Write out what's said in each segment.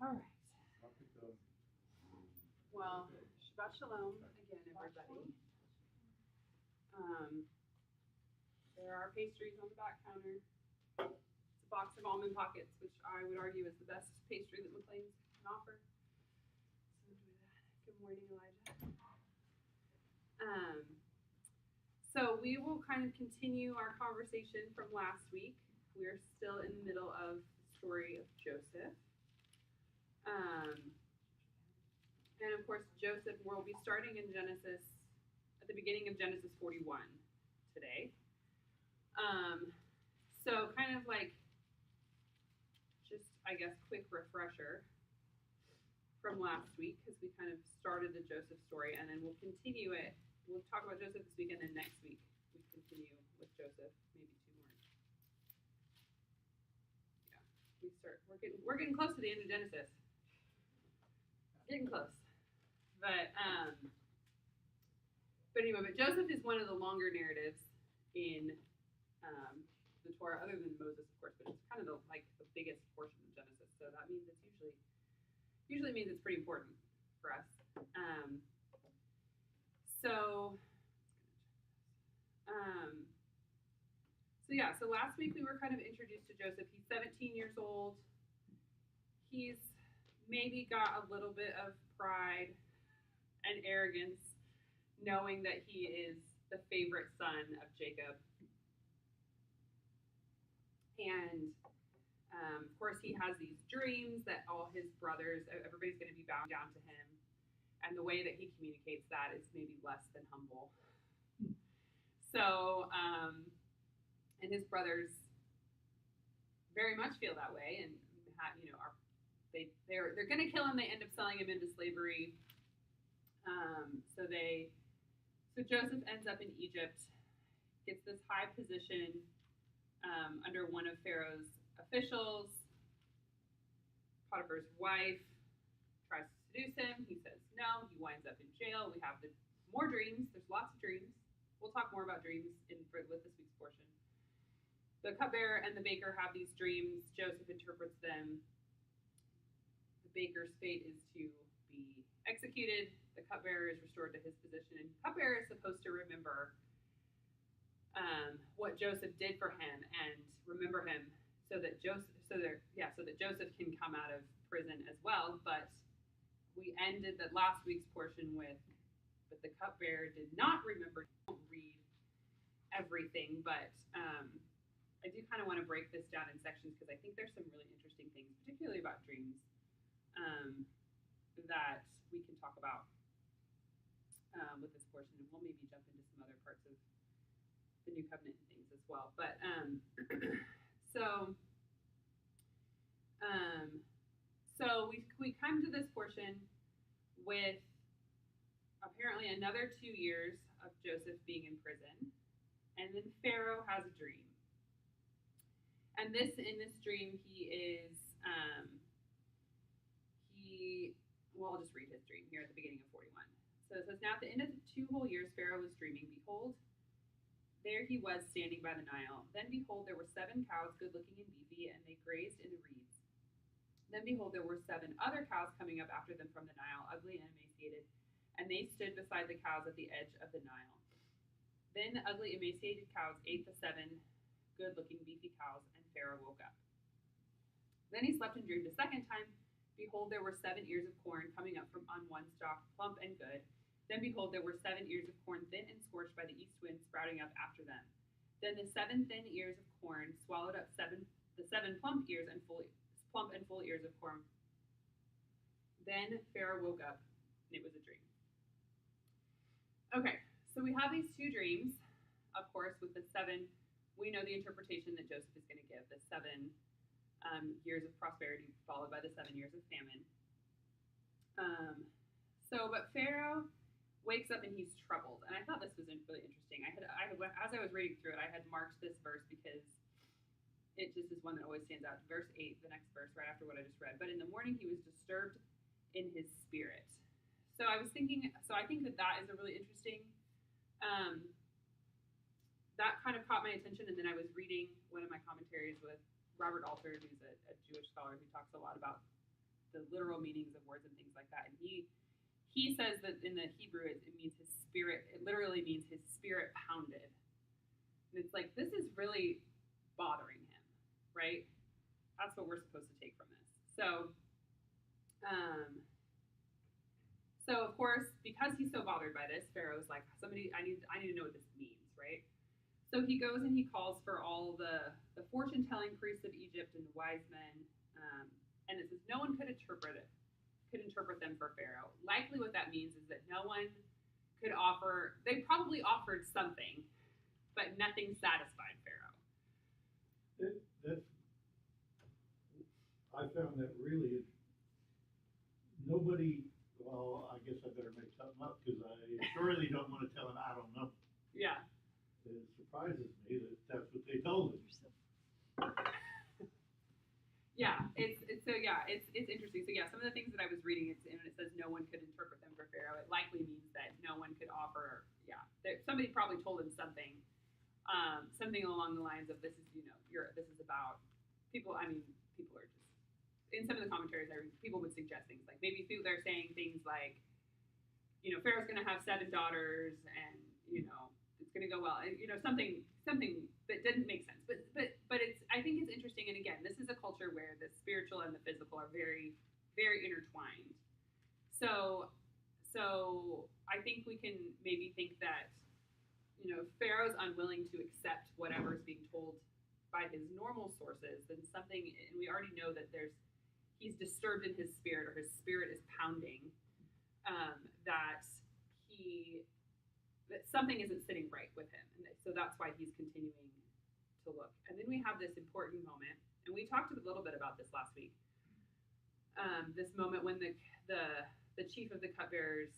All right. Well, Shabbat Shalom again, everybody. Um, there are pastries on the back counter. It's a box of almond pockets, which I would argue is the best pastry that McLean's can offer. So enjoy that. Good morning, Elijah. Um, so we will kind of continue our conversation from last week. We're still in the middle of the story of Joseph. And of course, Joseph, we'll be starting in Genesis, at the beginning of Genesis 41 today. So kind of like, just, I guess, quick refresher from last week, because we kind of started the Joseph story, and then we'll continue it. We'll talk about Joseph this week, and then next week we continue with Joseph, maybe two more. Yeah, we're getting close to the end of Genesis. Getting close. But anyway, Joseph is one of the longer narratives in the Torah, other than Moses, of course, but it's kind of the biggest portion of Genesis. So that means it's usually means it's pretty important for us. So last week we were kind of introduced to Joseph. He's 17 years old. He's maybe got a little bit of pride and arrogance, knowing that he is the favorite son of Jacob. And of course, he has these dreams that all his brothers, everybody's going to be bowing down to him. And the way that he communicates that is maybe less than humble. So, and his brothers very much feel that way, and they're going to kill him. They end up selling him into slavery. So Joseph ends up in Egypt, gets this high position under one of Pharaoh's officials. Potiphar's wife tries to seduce him. He says no. He winds up in jail. We have more dreams. There's lots of dreams. We'll talk more about dreams with this week's portion. The cupbearer and the baker have these dreams. Joseph interprets them. The baker's fate is to be executed. The cupbearer is restored to his position, and the cupbearer is supposed to remember what Joseph did for him and remember him, so that Joseph can come out of prison as well. But we ended that last week's portion with, but the cupbearer did not remember. I won't read everything, but I do kind of want to break this down in sections, because I think there's some really interesting things, particularly about dreams, that we can talk about with this portion, and we'll maybe jump into some other parts of the New Covenant and things as well. But so we come to this portion with apparently another 2 years of Joseph being in prison, and then Pharaoh has a dream. And in this dream, I'll just read his dream here at the beginning of 41. So it says, now at the end of the 2 whole years, Pharaoh was dreaming. Behold, there he was standing by the Nile. Then behold, there were 7 cows, good-looking and beefy, and they grazed in the reeds. Then behold, there were 7 other cows coming up after them from the Nile, ugly and emaciated, and they stood beside the cows at the edge of the Nile. Then the ugly, emaciated cows ate the 7 good-looking, beefy cows, and Pharaoh woke up. Then he slept and dreamed a second time. Behold, there were 7 ears of corn coming up from on one stalk, plump and good. Then behold, there were 7 ears of corn, thin and scorched by the east wind, sprouting up after them. Then the 7 thin ears of corn swallowed up the 7 plump and full ears of corn. Then Pharaoh woke up, and it was a dream. Okay, so we have these 2 dreams, of course, with the 7. We know the interpretation that Joseph is going to give, the 7 years of prosperity followed by the 7 years of famine. But Pharaoh wakes up and he's troubled, and I thought this was really interesting. As I was reading through it, I had marked this verse because it just is one that always stands out. Verse 8, the next verse, right after what I just read. But in the morning he was disturbed in his spirit. So I was thinking. So I think that is a really interesting. That kind of caught my attention, and then I was reading one of my commentaries with Robert Alter, who's a Jewish scholar who talks a lot about the literal meanings of words and things like that. And he says that in the Hebrew it means his spirit. It literally means his spirit pounded. And it's like, this is really bothering him, right? That's what we're supposed to take from this. So of course, because he's so bothered by this, Pharaoh's like, I need to know what this means, right? So he goes and he calls for all the fortune-telling priests of Egypt and the wise men, and it says no one could interpret them for Pharaoh. Likely what that means is that no one could offer, they probably offered something, but nothing satisfied Pharaoh. I found that really, nobody, well, I guess I better make something up because I surely don't want to tell him I don't know. Yeah. It surprises me that that's what they told him. Yeah, it's interesting. So yeah, some of the things that I was reading, and it says no one could interpret them for Pharaoh. It likely means that no one could offer. Yeah, somebody probably told him something, something along the lines of this is this is about people. I mean, people are just in some of the commentaries I read. People would suggest things like maybe they're saying things like, Pharaoh's going to have 7 daughters, and it's going to go well. Something that didn't make sense. But I think it's interesting. And again, this is a culture where the spiritual and the physical are very, very intertwined. So I think we can maybe think that, Pharaoh's unwilling to accept whatever is being told by his normal sources, then something, and we already know that he's disturbed in his spirit, or his spirit is pounding, that something isn't sitting right with him. And so that's why he's continuing to look. And then we have this important moment, and we talked a little bit about this last week. This moment when the chief of the cupbearers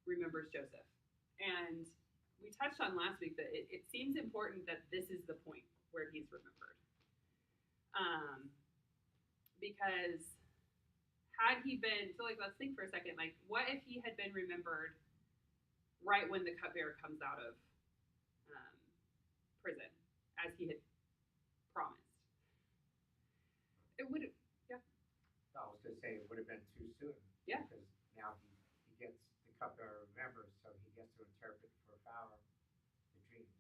remembers Joseph. And we touched on last week that it seems important that this is the point where he's remembered. Because had he been, so let's think for a second, what if he had been remembered right when the cupbearer comes out of prison, as he had promised? It would have, yeah. I was going to say it would have been too soon. Yeah. Because now he gets, the cupbearer remembers, so he gets to interpret for Pharaoh the dreams.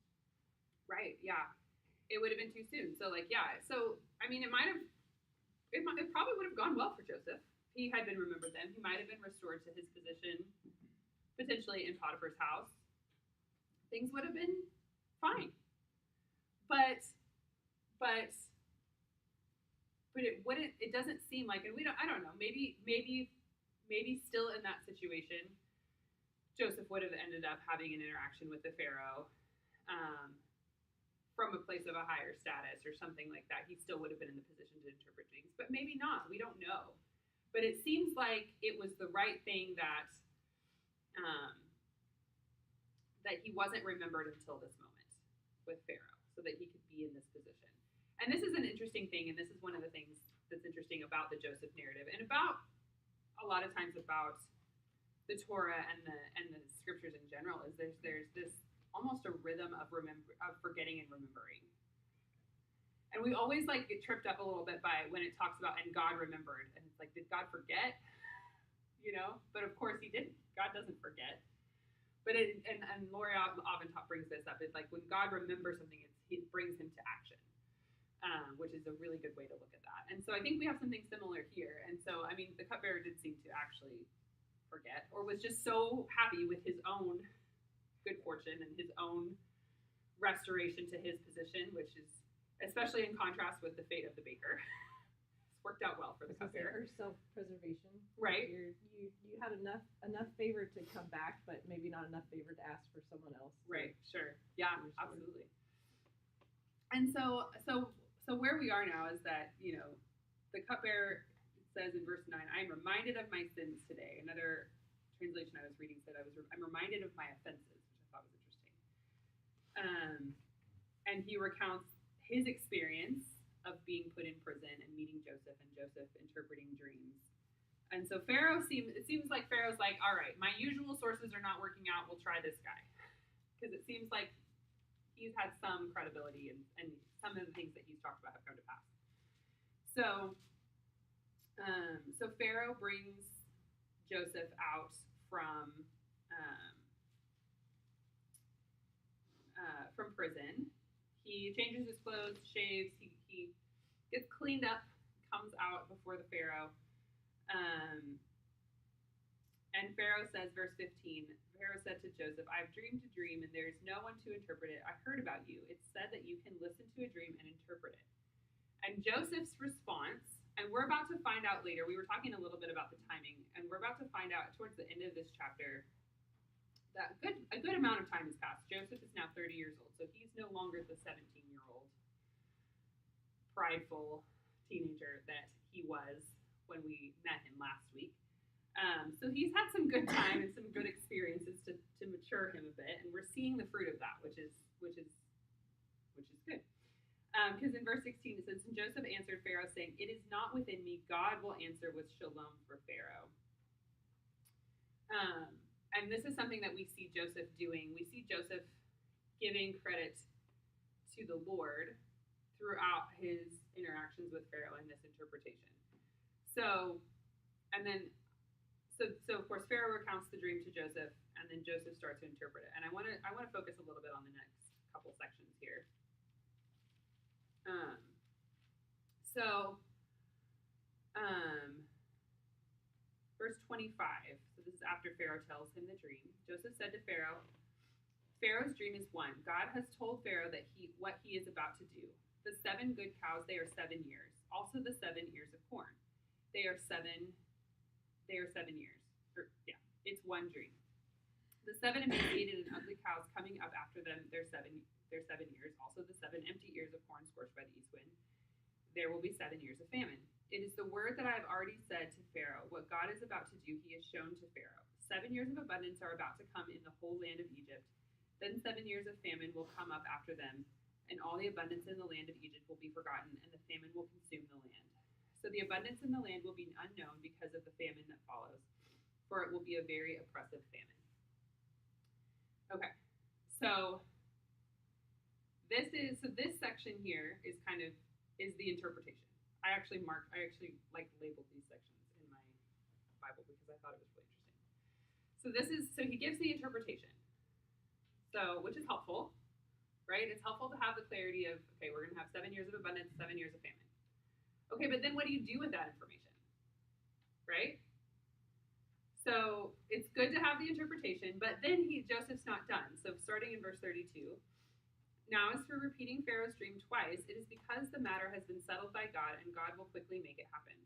Right, yeah. It would have been too soon. So so I mean, it probably would have gone well for Joseph. He had been remembered then. He might have been restored to his position, potentially in Potiphar's house. Things would have been fine. But it wouldn't. It doesn't seem like, and I don't know. Maybe still in that situation, Joseph would have ended up having an interaction with the Pharaoh, from a place of a higher status or something like that. He still would have been in the position to interpret things, but maybe not. We don't know. But it seems like it was the right thing that he wasn't remembered until this moment with Pharaoh, so that he could be in this position. And this is an interesting thing, and this is one of the things that's interesting about the Joseph narrative, and about a lot of times about the Torah and the scriptures in general, is there's this almost a rhythm of forgetting and remembering. And we always get tripped up a little bit by when it talks about, and God remembered, and it's like, did God forget? But of course he didn't. God doesn't forget. But and Lori often brings this up. It's like when God remembers something, it brings him to action, which is a really good way to look at that. And so I think we have something similar here. And so, I mean, the cupbearer did seem to actually forget, or was just so happy with his own good fortune and his own restoration to his position, which is especially in contrast with the fate of the baker. It's worked out well for the cupbearer. Her self-preservation, right? You had enough favor to come back, but maybe not enough favor to ask for someone else. Right. Sure. Yeah. Absolutely. And so where we are now is that the cupbearer says in verse 9, "I am reminded of my sins today." Another translation I was reading said, "I'm reminded of my offenses," which I thought was interesting. And he recounts his experience of being put in prison and meeting Joseph, and Joseph interpreting dreams. And so it seems like Pharaoh's like, all right, my usual sources are not working out. We'll try this guy. Because it seems like he's had some credibility, and some of the things that he's talked about have come to pass. So So Pharaoh brings Joseph out um, from prison. He changes his clothes, shaves, he gets cleaned up, comes out before the Pharaoh. And Pharaoh says, verse 15, Pharaoh said to Joseph, I've dreamed a dream, and there is no one to interpret it. I heard about you. It's said that you can listen to a dream and interpret it. And Joseph's response, and we're about to find out later, we were talking a little bit about the timing, and we're about to find out towards the end of this chapter that a good amount of time has passed. Joseph is now 30 years old, so he's no longer the 17-year-old prideful teenager that he was when we met him last week. So he's had some good time and some good experiences to mature him a bit, and we're seeing the fruit of that, which is good. Because in verse 16 it says, and Joseph answered Pharaoh, saying, it is not within me. God will answer with shalom for Pharaoh. And this is something that we see Joseph doing. We see Joseph giving credit to the Lord throughout his interactions with Pharaoh in this interpretation. So of course Pharaoh recounts the dream to Joseph, and then Joseph starts to interpret it. And I want to focus a little bit on the next couple sections here. Verse 25. So this is after Pharaoh tells him the dream. Joseph said to Pharaoh, Pharaoh's dream is one. God has told Pharaoh that what he is about to do. The 7 good cows, they are 7 years. Also the 7 ears of corn. They are 7 years. It's one dream. The 7 emaciated and ugly cows coming up after them, they're 7 years. Also the 7 empty ears of corn scorched by the east wind. There will be 7 years of famine. It is the word that I have already said to Pharaoh. What God is about to do, he has shown to Pharaoh. 7 years of abundance are about to come in the whole land of Egypt. Then 7 years of famine will come up after them, and all the abundance in the land of Egypt will be forgotten, and the famine will consume the land. So the abundance in the land will be unknown because of the famine that follows, for it will be a very oppressive famine. Okay, so this section here is the interpretation. I actually labeled these sections in my Bible because I thought it was really interesting. So he gives the interpretation. So, which is helpful, right? It's helpful to have the clarity of, okay, we're going to have 7 years of abundance, 7 years of famine. Okay, but then what do you do with that information, right? So it's good to have the interpretation, but then Joseph's not done. So starting in verse 32, now as for repeating Pharaoh's dream twice, it is because the matter has been settled by God, and God will quickly make it happen.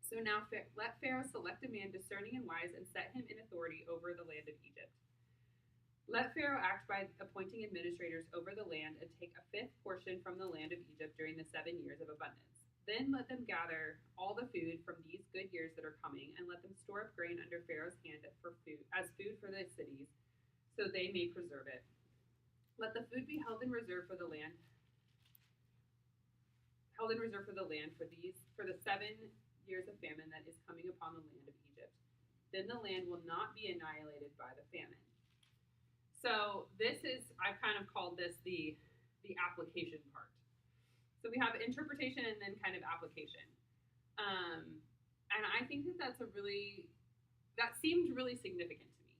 So now let Pharaoh select a man discerning and wise and set him in authority over the land of Egypt. Let Pharaoh act by appointing administrators over the land and take a 5th portion from the land of Egypt during the 7 years of abundance. Then let them gather all the food from these good years that are coming, and let them store up grain under Pharaoh's hand as food for the cities, so they may preserve it. Let the food be held in reserve for the land for the 7 years of famine that is coming upon the land of Egypt. Then the land will not be annihilated by the famine. So I've kind of called this the application part. So we have interpretation and then kind of application. And I think that seemed really significant to me.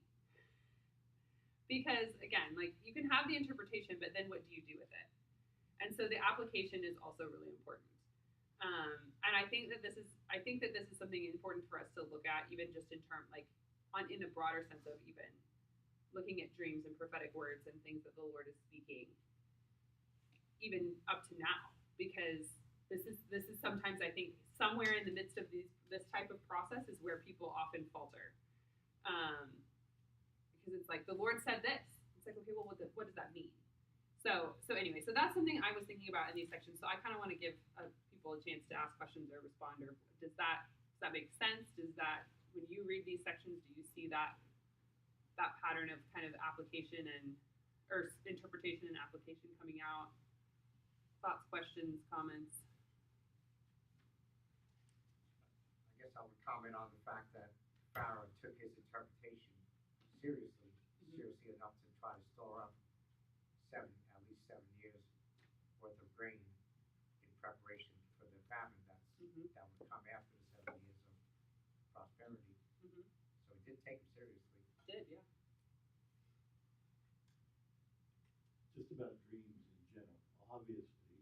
Because again, like you can have the interpretation, but then what do you do with it? And so the application is also really important. And I think that this is something important for us to look at, even just in a broader sense of even looking at dreams and prophetic words and things that the Lord is speaking, even up to now, because this is sometimes, I think, somewhere in the midst of this type of process is where people often falter, because it's like the Lord said this. It's like, okay, well, what does that mean? So anyway, so that's something I was thinking about in these sections. So I kind of want to give people a chance to ask questions or respond. Or does that make sense? Does that, when you read these sections, do you see that pattern of kind of application or interpretation and application coming out? Thoughts, questions, comments? I guess I would comment on the fact that Pharaoh took his interpretation seriously enough to try to store up at least 7 years worth of grain in preparation for the famine that would come after the 7 prosperity. Mhm. So he did take him seriously. Did, yeah. Just about dreams in general. Obviously,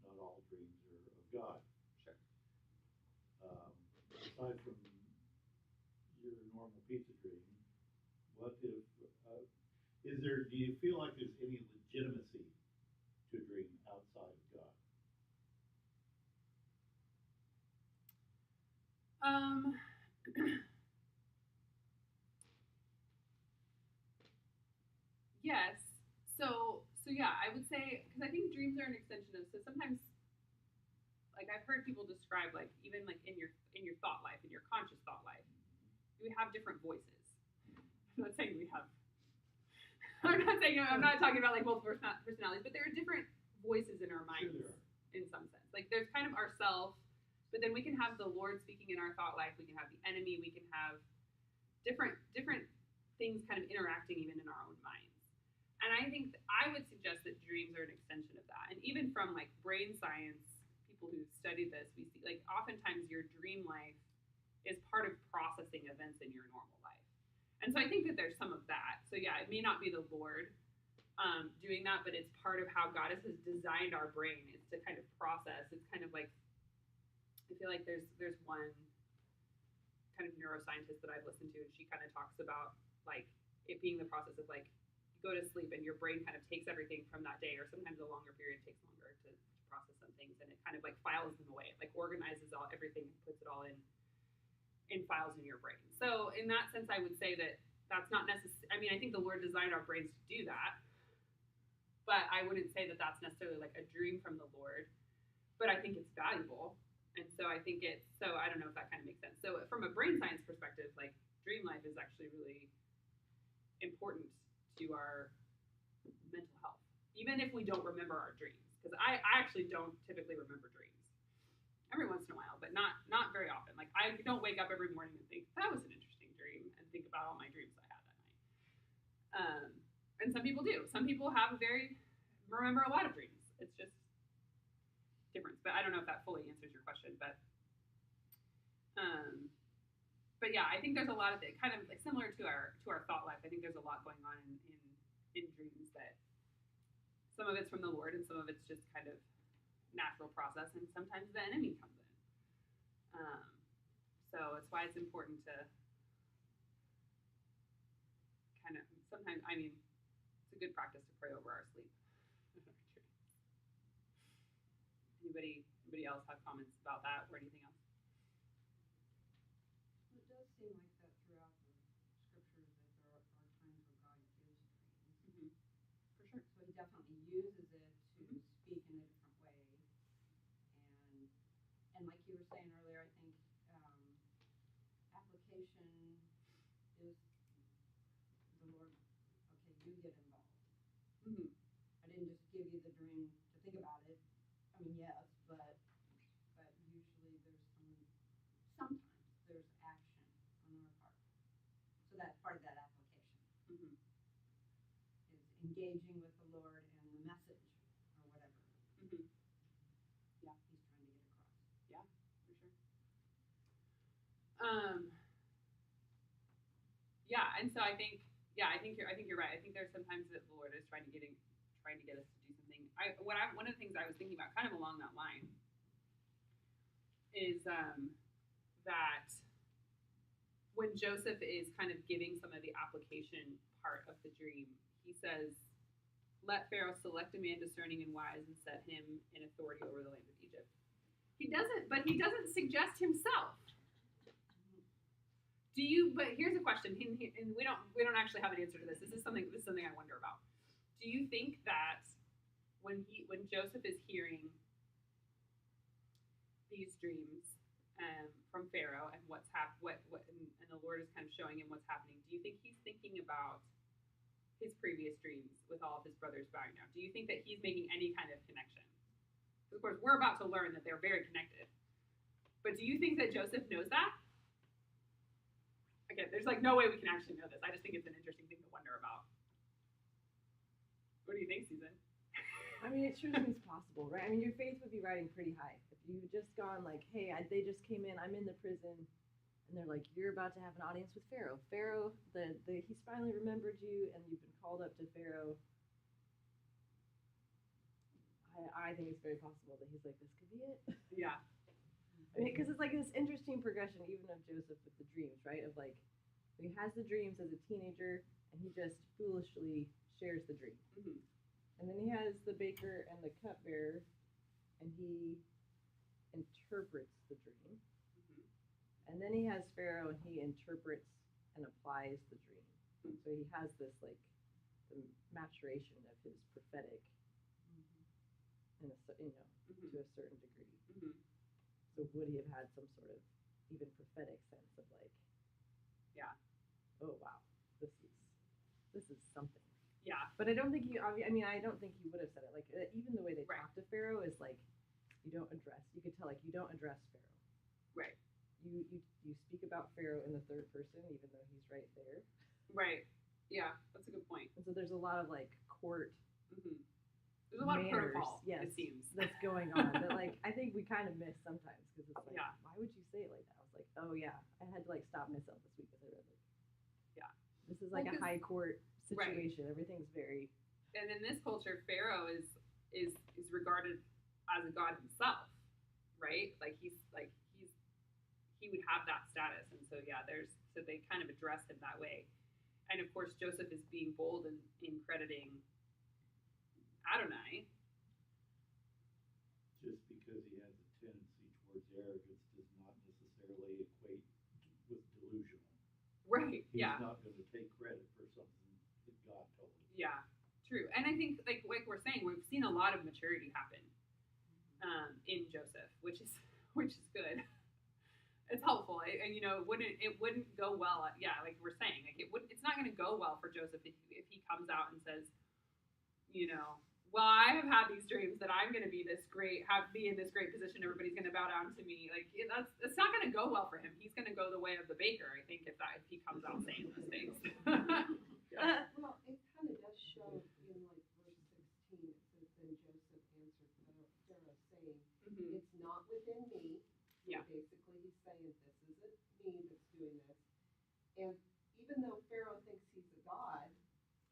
not all dreams are of God. Sure. Aside from your normal pizza dream, what if, do you feel like there's any legitimacy to a dream outside of God? Yes. So yeah, I would say, because I think dreams are an extension of, so sometimes, like I've heard people describe, like even like in your thought life, in your conscious thought life, we have different voices. I'm not saying we have. I'm not talking about like multiple personalities, but there are different voices in our minds. Sure there are. In some sense. Like there's kind of ourself, but then we can have the Lord speaking in our thought life. We can have the enemy. We can have different things kind of interacting even in our own minds. And I think I would suggest that dreams are an extension of that. And even from like brain science, people who study this, we see like oftentimes your dream life is part of processing events in your normal life. And so I think that there's some of that. So yeah, it may not be the Lord doing that, but it's part of how God has designed our brain. It's to kind of process. It's kind of like, I feel like there's one kind of neuroscientist that I've listened to, and she kind of talks about like it being the process of like you go to sleep and your brain kind of takes everything from that day, or sometimes a longer period takes longer to process some things, and it kind of like files them away. It like organizes everything, puts it all in files in your brain. So in that sense, I would say that that's not necessary. I mean, I think the Lord designed our brains to do that, but I wouldn't say that that's necessarily like a dream from the Lord. But I think it's valuable, and so I think it's so. I don't know if that kind of makes sense. So from a brain science perspective, like dream life is actually really important to our mental health, even if we don't remember our dreams. Because I actually don't typically remember dreams. Every once in a while, but not very often. Like I don't wake up every morning and think that was an interesting dream and think about all my dreams I had that night. And some people do. Some people remember a lot of dreams. It's just difference. But I don't know if that fully answers your question. But yeah, I think there's a lot of it, kind of like similar to our thought life. I think there's a lot going on in dreams that some of it's from the Lord and some of it's just kind of natural process, and sometimes the enemy comes in. So it's why it's important to kind of sometimes. I mean, it's a good practice to pray over our sleep. Anybody else have comments about that or anything else? Well, it does seem like that throughout the scriptures that there are times where God gives dreams. Mm-hmm. For sure. So he definitely uses it to speak in a different way. And like you were saying earlier, I think application is the Lord, okay, you get involved. Mm-hmm. I didn't just give you the dream to think about it. I mean, yes, but usually sometimes there's action on our part. So that's part of that application. Mm-hmm. Is engaging with the Lord and the message or whatever. Mm-hmm. Yeah. He's trying to get across. Yeah, for sure. Yeah, and so I think you're right. I think there's sometimes that the Lord is trying to get us to do something. One of the things I was thinking about, kind of along that line, is that when Joseph is kind of giving some of the application part of the dream, he says, "Let Pharaoh select a man discerning and wise, and set him in authority over the land of Egypt." He doesn't suggest himself. But here's a question, and we don't actually have an answer to this. This is something I wonder about. Do you think that when Joseph is hearing these dreams from Pharaoh and and the Lord is kind of showing him what's happening, do you think he's thinking about his previous dreams with all of his brothers bowing down? Do you think that he's making any kind of connection? Of course, we're about to learn that they're very connected. But do you think that Joseph knows that? Again, there's like no way we can actually know this. I just think it's an interesting thing to wonder about. What do you think, Susan? I mean, it sure seems possible, right? I mean, your faith would be riding pretty high. If you just gone like, hey, they just came in, I'm in the prison, And they're like, you're about to have an audience with Pharaoh. Pharaoh, he's finally remembered you, and you've been called up to Pharaoh. I think it's very possible that he's like, this could be it. Yeah. I mean, because it's like this interesting progression, even of Joseph with the dreams, right? Of like, he has the dreams as a teenager, and he just foolishly shares the dream. Mm-hmm. And then he has the baker and the cupbearer, and he interprets the dream. Mm-hmm. And then he has Pharaoh, and he interprets and applies the dream. Mm-hmm. So he has this like the maturation of his prophetic, in a, Mm-hmm. to a certain degree. Mm-hmm. So would he have had some sort of even prophetic sense of like, Yeah. oh wow, this is something. Yeah. But I don't think I mean, I don't think he would have said it. Like even the way they Right. talk to Pharaoh is like, you could tell like you don't address Pharaoh. Right. You speak about Pharaoh in the third person, even though he's right there. Right. Yeah, that's a good point. And so there's a lot of like court. Mm-hmm. There's a lot manners, of protocol. yes, It seems. that's going on that like I think we kind of miss sometimes because it's like, Yeah. why would you say it like that? I was like, oh yeah, I had to like stop myself this week because I read like, Yeah. this is like Well, a high court Right. situation. Everything's very And in this culture, Pharaoh is regarded as a god himself, right? Like he would have that status, and so yeah, so they kind of address him that way. And of course, Joseph is being bold in crediting Adonai. Just because he has a tendency towards arrogance does not necessarily equate with delusional. Right. He's Yeah. not going to take credit for something that God told him. Yeah. True. And I think like we're saying, we've seen a lot of maturity happen in Joseph, which is good. It's helpful. And it wouldn't go well. Yeah, like we're saying, like it's not going to go well for Joseph if he comes out and says, well, I have had these dreams that I'm going to be in this great position. Everybody's going to bow down to me. Like it's not going to go well for him. He's going to go the way of the baker. I think if he comes out saying those things. Well, it kind of does show in like verse 16. It says, "Then Joseph answered Pharaoh, saying, Mm-hmm. It's not within me." Yeah. Basically, he's saying this isn't me that's doing this. And even though Pharaoh thinks he's a god,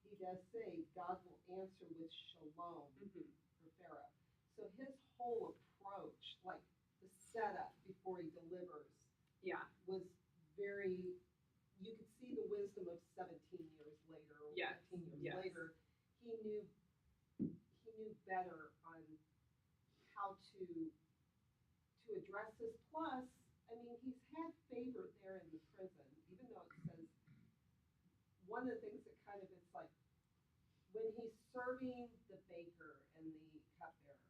he does say God will answer with shalom Mm-hmm. for Pharaoh. So his whole approach, like the setup before he delivers, Yeah. was very, you could see the wisdom of 17 years later or Yes, 15 years yes. later. He knew better on how to address this. Plus, I mean, he's had favor there in the prison, even though it says one of the things that kind of it's like when he's serving the baker and the cupbearer,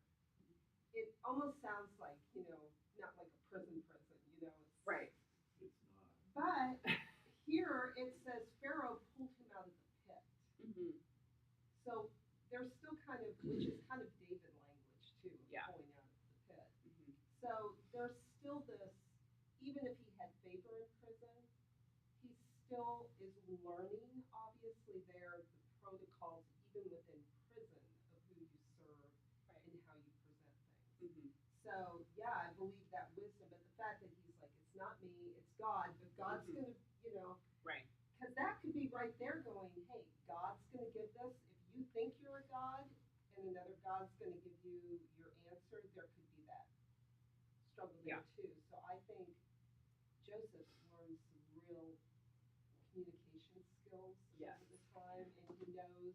it almost sounds like, not like a prison, it's Right. It's not. But here it says Pharaoh pulled him out of the pit. Mm-hmm. So there's still kind of, which is kind of David language too, of Yeah. pulling out of the pit. Mm-hmm. So there's still this, even if he had favor in prison, he still is learning, obviously, there, the protocols, even within prison, of who you serve Right. and how you present things. Mm-hmm. So yeah, I believe that wisdom, but the fact that he's like, it's not me, it's God, but God's Mhm. gonna, Right. because that could be right there going, hey, God's gonna give this. If you think you're a God, and another God's gonna give you your answer, there could be that struggle there Yeah. too. So I think Joseph learned some real communication skills Yes. over the time, and he knows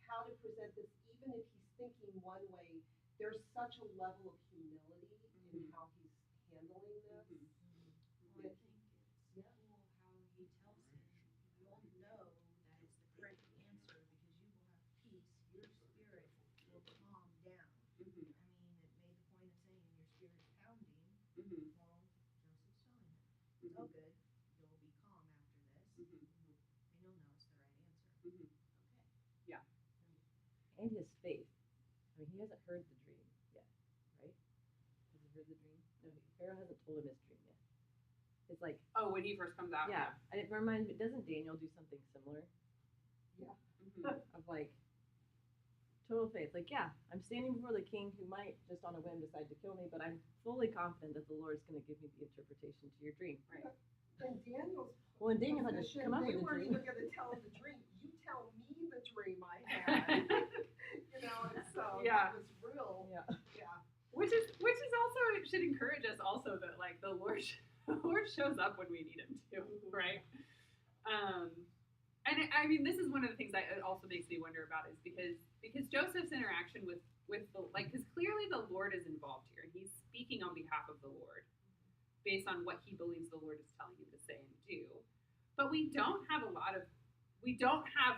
how to present this, even if he's thinking one way. There's such a level of humility in Mhm. how he's handling this. Mhm. Well, I think it's cool how he tells him, you'll know that it's the correct answer because you will have peace, your spirit will calm down. Mm-hmm. I mean, it made the point of saying your spirit's pounding. Mm-hmm. Well, Joseph's telling him, it's all good, you'll be calm after this, Mm-hmm. and you'll know it's the right answer. Mm-hmm. Okay. and his faith. I mean, he hasn't heard the dream yet, right? Has he heard the dream? No, Pharaoh hasn't told him his dream yet. It's like, Oh, when he first comes out. yeah, and it reminds me. Doesn't Daniel do something similar? Mm-hmm. Of like total faith. Like, yeah, I'm standing before the king who might just on a whim decide to kill me, but I'm fully confident that the Lord's going to give me the interpretation to your dream. Right. Well, and Daniel had to position, come up they with a weren't dream. even gonna tell him the dream. You tell me the dream I had. And so Yeah. that was real. Yeah. Yeah. Which is also, it should encourage us also that like the Lord shows up when we need him to, right? And I mean, this is one of the things that it also makes me wonder about is because Joseph's interaction with the, like, because clearly the Lord is involved here and he's speaking on behalf of the Lord based on what he believes the Lord is telling him to say and do. But we don't have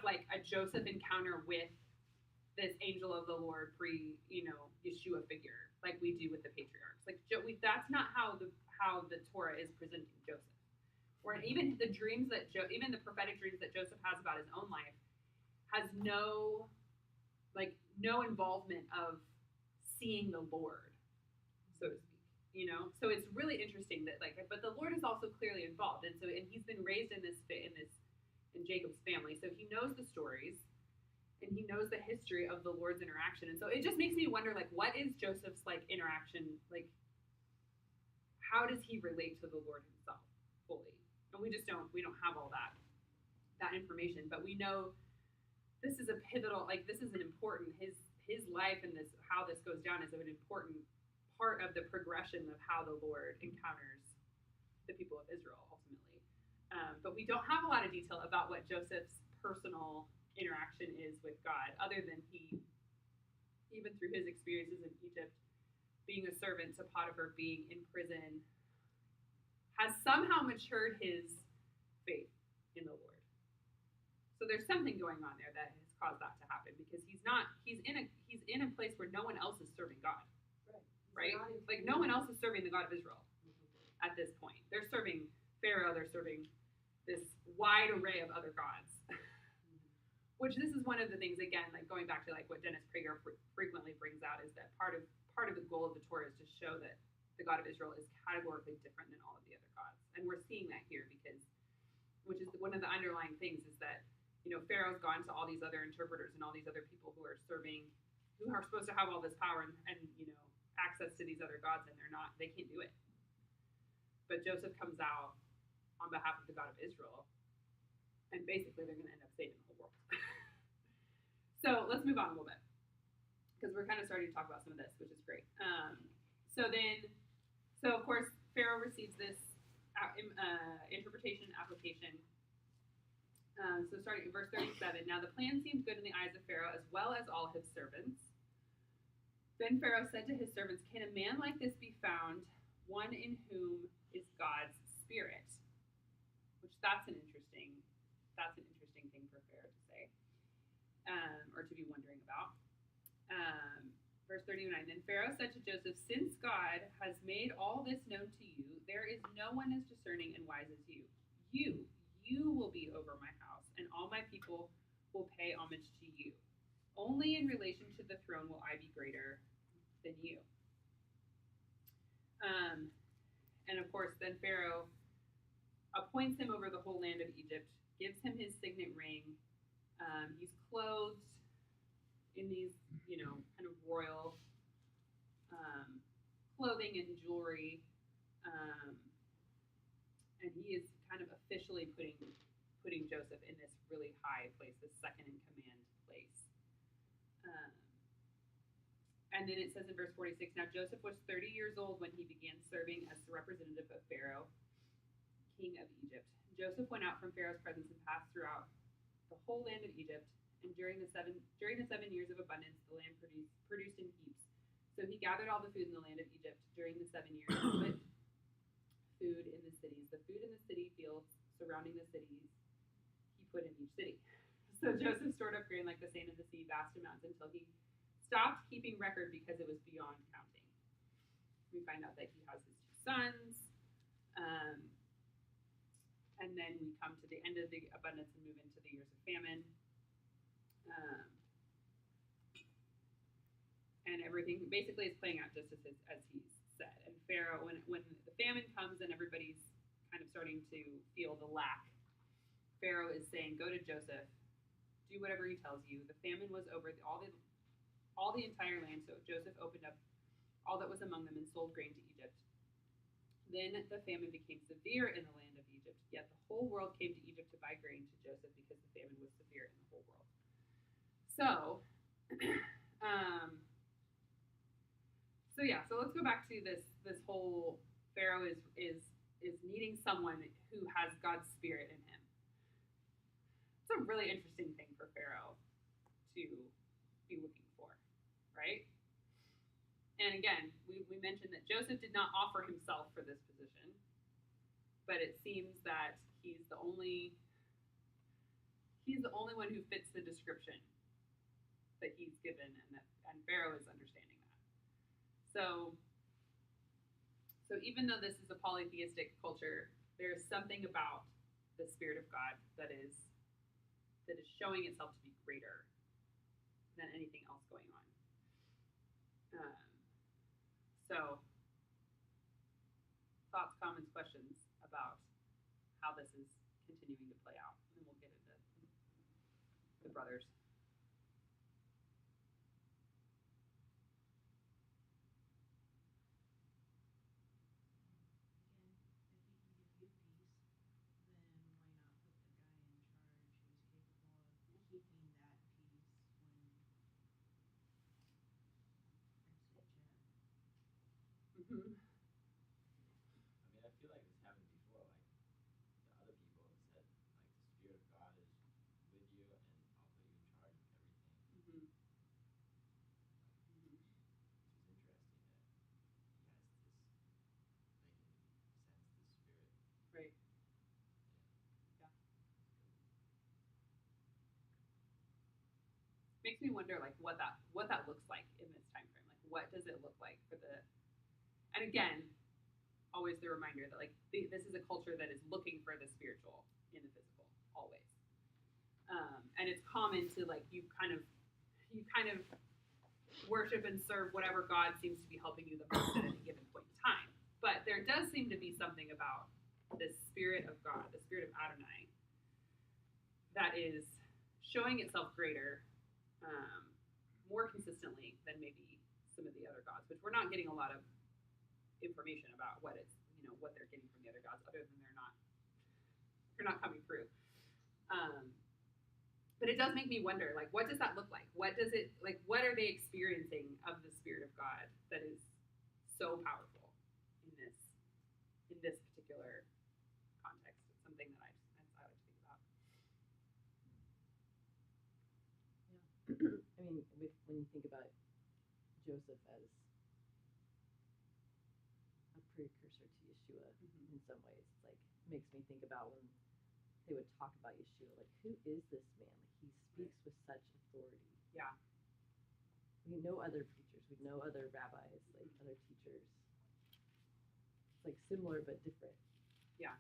like a Joseph encounter with this angel of the Lord Yeshua figure like we do with the patriarchs. Like that's not how the Torah is presenting Joseph. Or even the dreams even the prophetic dreams that Joseph has about his own life has no involvement of seeing the Lord, so to speak. So it's really interesting that but the Lord is also clearly involved, and he's been raised in Jacob's family, so he knows the stories, and he knows the history of the Lord's interaction, and so it just makes me wonder what is Joseph's interaction like? How does he relate to the Lord himself fully? And we don't have all that information, but we know this is a pivotal, this is an important, his life and how this goes down is an important part of the progression of how the Lord encounters the people of Israel ultimately. But we don't have a lot of detail about what Joseph's personal interaction is with God, other than he, even through his experiences in Egypt, being a servant to Potiphar, being in prison, has somehow matured his faith in the Lord. So there's something going on there that has caused that to happen, because he's in a place where no one else is serving God. Right? Like no one else is serving the God of Israel at this point. They're serving Pharaoh, they're serving this wide array of other gods. Which this is one of the things, again, going back to what Dennis Prager frequently brings out, is that part of the goal of the Torah is to show that the God of Israel is categorically different than all of the other gods. And we're seeing that here which is one of the underlying things, is that, Pharaoh's gone to all these other interpreters and all these other people who are supposed to have all this power and access to these other gods, and they can't do it. But Joseph comes out on behalf of the God of Israel, and basically they're going to end up saving the whole world. So let's move on a little bit, because we're kind of starting to talk about some of this, which is great. So of course, Pharaoh receives this interpretation application. So starting in verse 37, now the plan seemed good in the eyes of Pharaoh as well as all his servants. Then Pharaoh said to his servants, can a man like this be found, one in whom is God's spirit? Which that's an interesting thing for Pharaoh to say, or to be wondering about. Verse 39, then Pharaoh said to Joseph, since God has made all this known to you, there is no one as discerning and wise as you. You will be over my house, and all my people will pay homage to you. Only in relation to the throne will I be greater than you. And of course, then Pharaoh appoints him over the whole land of Egypt, gives him his signet ring. He's clothed in these, kind of royal clothing and jewelry, and he is kind of officially putting Joseph in this really high place, this second in command place. And then it says in verse 46, now Joseph was 30 years old when he began serving as the representative of Pharaoh, king of Egypt. Joseph went out from Pharaoh's presence and passed throughout the whole land of Egypt. And during the 7 years of abundance, the land produced in heaps. So he gathered all the food in the land of Egypt during the 7 years and put food in the cities. The food in the city fields surrounding the cities he put in each city. So Joseph stored up grain like the sand of the sea, vast amounts, until he stopped keeping record because it was beyond counting. We find out that he has his 2 sons. And then we come to the end of the abundance and move into the years of famine. And everything basically is playing out just as he's said. And Pharaoh, when the famine comes and everybody's kind of starting to feel the lack, Pharaoh is saying, go to Joseph, do whatever he tells you. The famine was over all the entire land, so Joseph opened up all that was among them and sold grain to Egypt. Then the famine became severe in the land of Egypt, yet the whole world came to Egypt to buy grain to Joseph because the famine was severe in the whole world. So, so let's go back to this whole Pharaoh is needing someone who has God's spirit in him. It's a really interesting thing for Pharaoh to be looking for, right? And again, we mentioned that Joseph did not offer himself for this position, but it seems that he's the only one who fits the description that he's given, and Pharaoh is understanding that. So even though this is a polytheistic culture, there is something about the Spirit of God that is showing itself to be greater than anything else going on. So, thoughts, comments, questions about how this is continuing to play out, and then we'll get into the brothers. Mm-hmm. I mean, I feel like this happened before. Like the other people have said, like the Spirit of God is with you, and I'll put you in charge of everything. Mm-hmm. Which is interesting that he has this, like, he sense the Spirit. Right. Yeah. Makes me wonder, like, what that looks like in this time frame. Like, what does it look like for the? And again, always the reminder that like this is a culture that is looking for the spiritual in the physical, always. And it's common to like you kind of worship and serve whatever God seems to be helping you the most at any given point in time. But there does seem to be something about this Spirit of God, the Spirit of Adonai, that is showing itself greater, more consistently than maybe some of the other gods, which we're not getting a lot of information about what it's, what they're getting from the other gods, other than they're not coming through. But it does make me wonder, like, what does that look like? What are they experiencing of the Spirit of God that is so powerful in this particular context? It's something that I like to think about. Yeah. I mean, when you think about Joseph as a precursor to Yeshua, in some ways, it's like makes me think about when they would talk about Yeshua, like, who is this man? Like, he speaks with such authority. Yeah. We know other preachers, we know other rabbis, like other teachers. It's like similar but different. Yeah.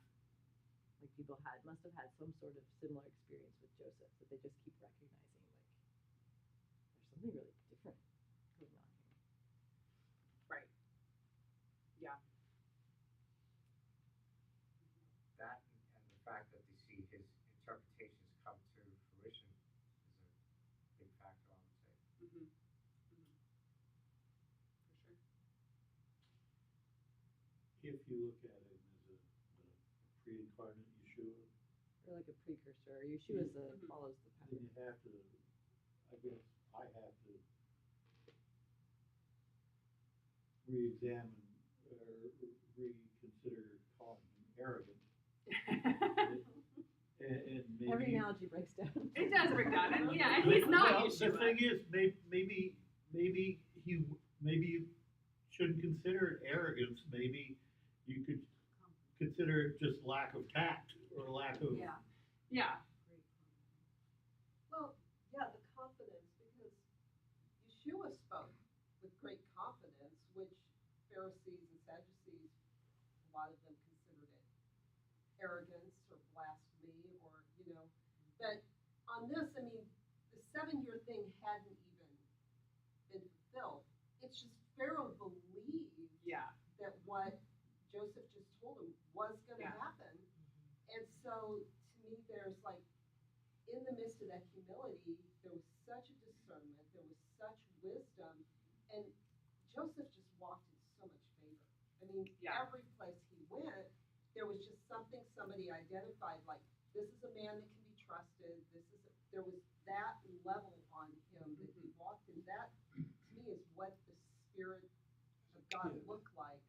Like people must have had some sort of similar experience with Joseph that they just keep recognizing, like, there's something really different going on here. Right. Yeah. That and the fact that they see his interpretations come to fruition is a big factor, I would say. Mm-hmm. Mm-hmm. For sure. If you look at him as a pre-incarnate Yeshua, Or like a precursor. Yeshua follows the then pattern. you have to, I guess, I have to re-examine or reconsider calling him arrogant. And maybe, Every analogy breaks down. It does break down, and yeah, and he's not well, Yeshua. the thing is, maybe you shouldn't consider it arrogance. Maybe you could consider it just lack of tact or lack of. Yeah. Yeah. Great comment. Well, yeah, the confidence, because Yeshua spoke with great confidence, which Pharisees and Sadducees, a lot of them considered it arrogance or blasphemy or, but on this, I mean, the 7-year thing hadn't even been fulfilled. It's just Pharaoh believed Yeah. that what Joseph just told him was going to Yeah. happen. And so, to me, there's like, in the midst of that humility, there was such a discernment, there was such wisdom, and Joseph just walked in so much favor. I mean, Yeah. every place he something somebody identified, like, this is a man that can be trusted, there was that level on him that he walked in. That, to me, is what the Spirit of God looked like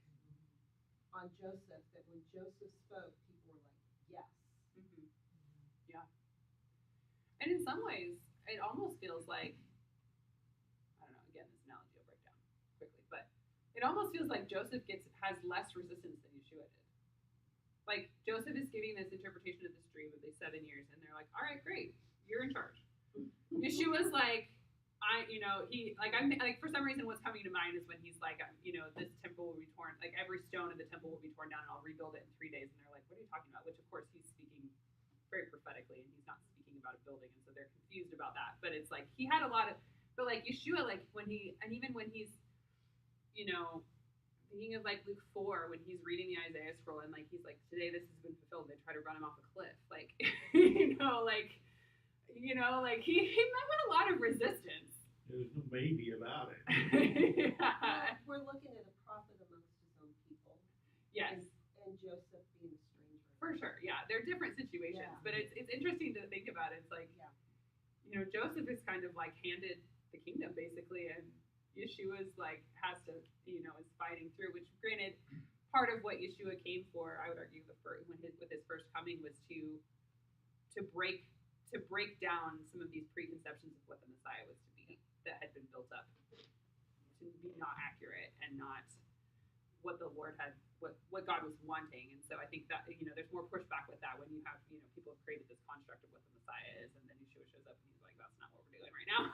on Joseph, that when Joseph spoke, people were like, yes. Mm-hmm. Yeah. And in some ways, it almost feels like, I don't know, again, this analogy will break down quickly, but it almost feels like Joseph has less resistance than Yeshua did. Like, Joseph is giving this interpretation of this dream of these 7 years, and they're like, all right, great, you're in charge. Yeshua's like, for some reason, what's coming to mind is when he's like, this temple will be torn, like every stone of the temple will be torn down, and I'll rebuild it in 3 days. And they're like, what are you talking about? Which, of course, he's speaking very prophetically, and he's not speaking about a building, and so they're confused about that. But it's like, he had a lot of, but like Yeshua, like even when he's, thinking of like Luke 4, when he's reading the Isaiah scroll, and like, he's like, today this has been fulfilled. They try to run him off a cliff. Like, he met with a lot of resistance. There's no maybe about it. Yeah. We're looking at a prophet amongst his own people. Yes. And Joseph being a stranger. For sure, yeah. They're different situations, but it's interesting to think about. It's like, Joseph is kind of like handed the kingdom basically, and Yeshua's like has to, is fighting through. Which, granted, part of what Yeshua came for, I would argue, with his first coming was to break down some of these preconceptions of what the Messiah was to be that had been built up to be not accurate and not what the Lord had, what God was wanting. And so I think that, there's more pushback with that when you have, people have created this construct of what the Messiah is, and then Yeshua shows up and he's like, that's not what we're doing right now.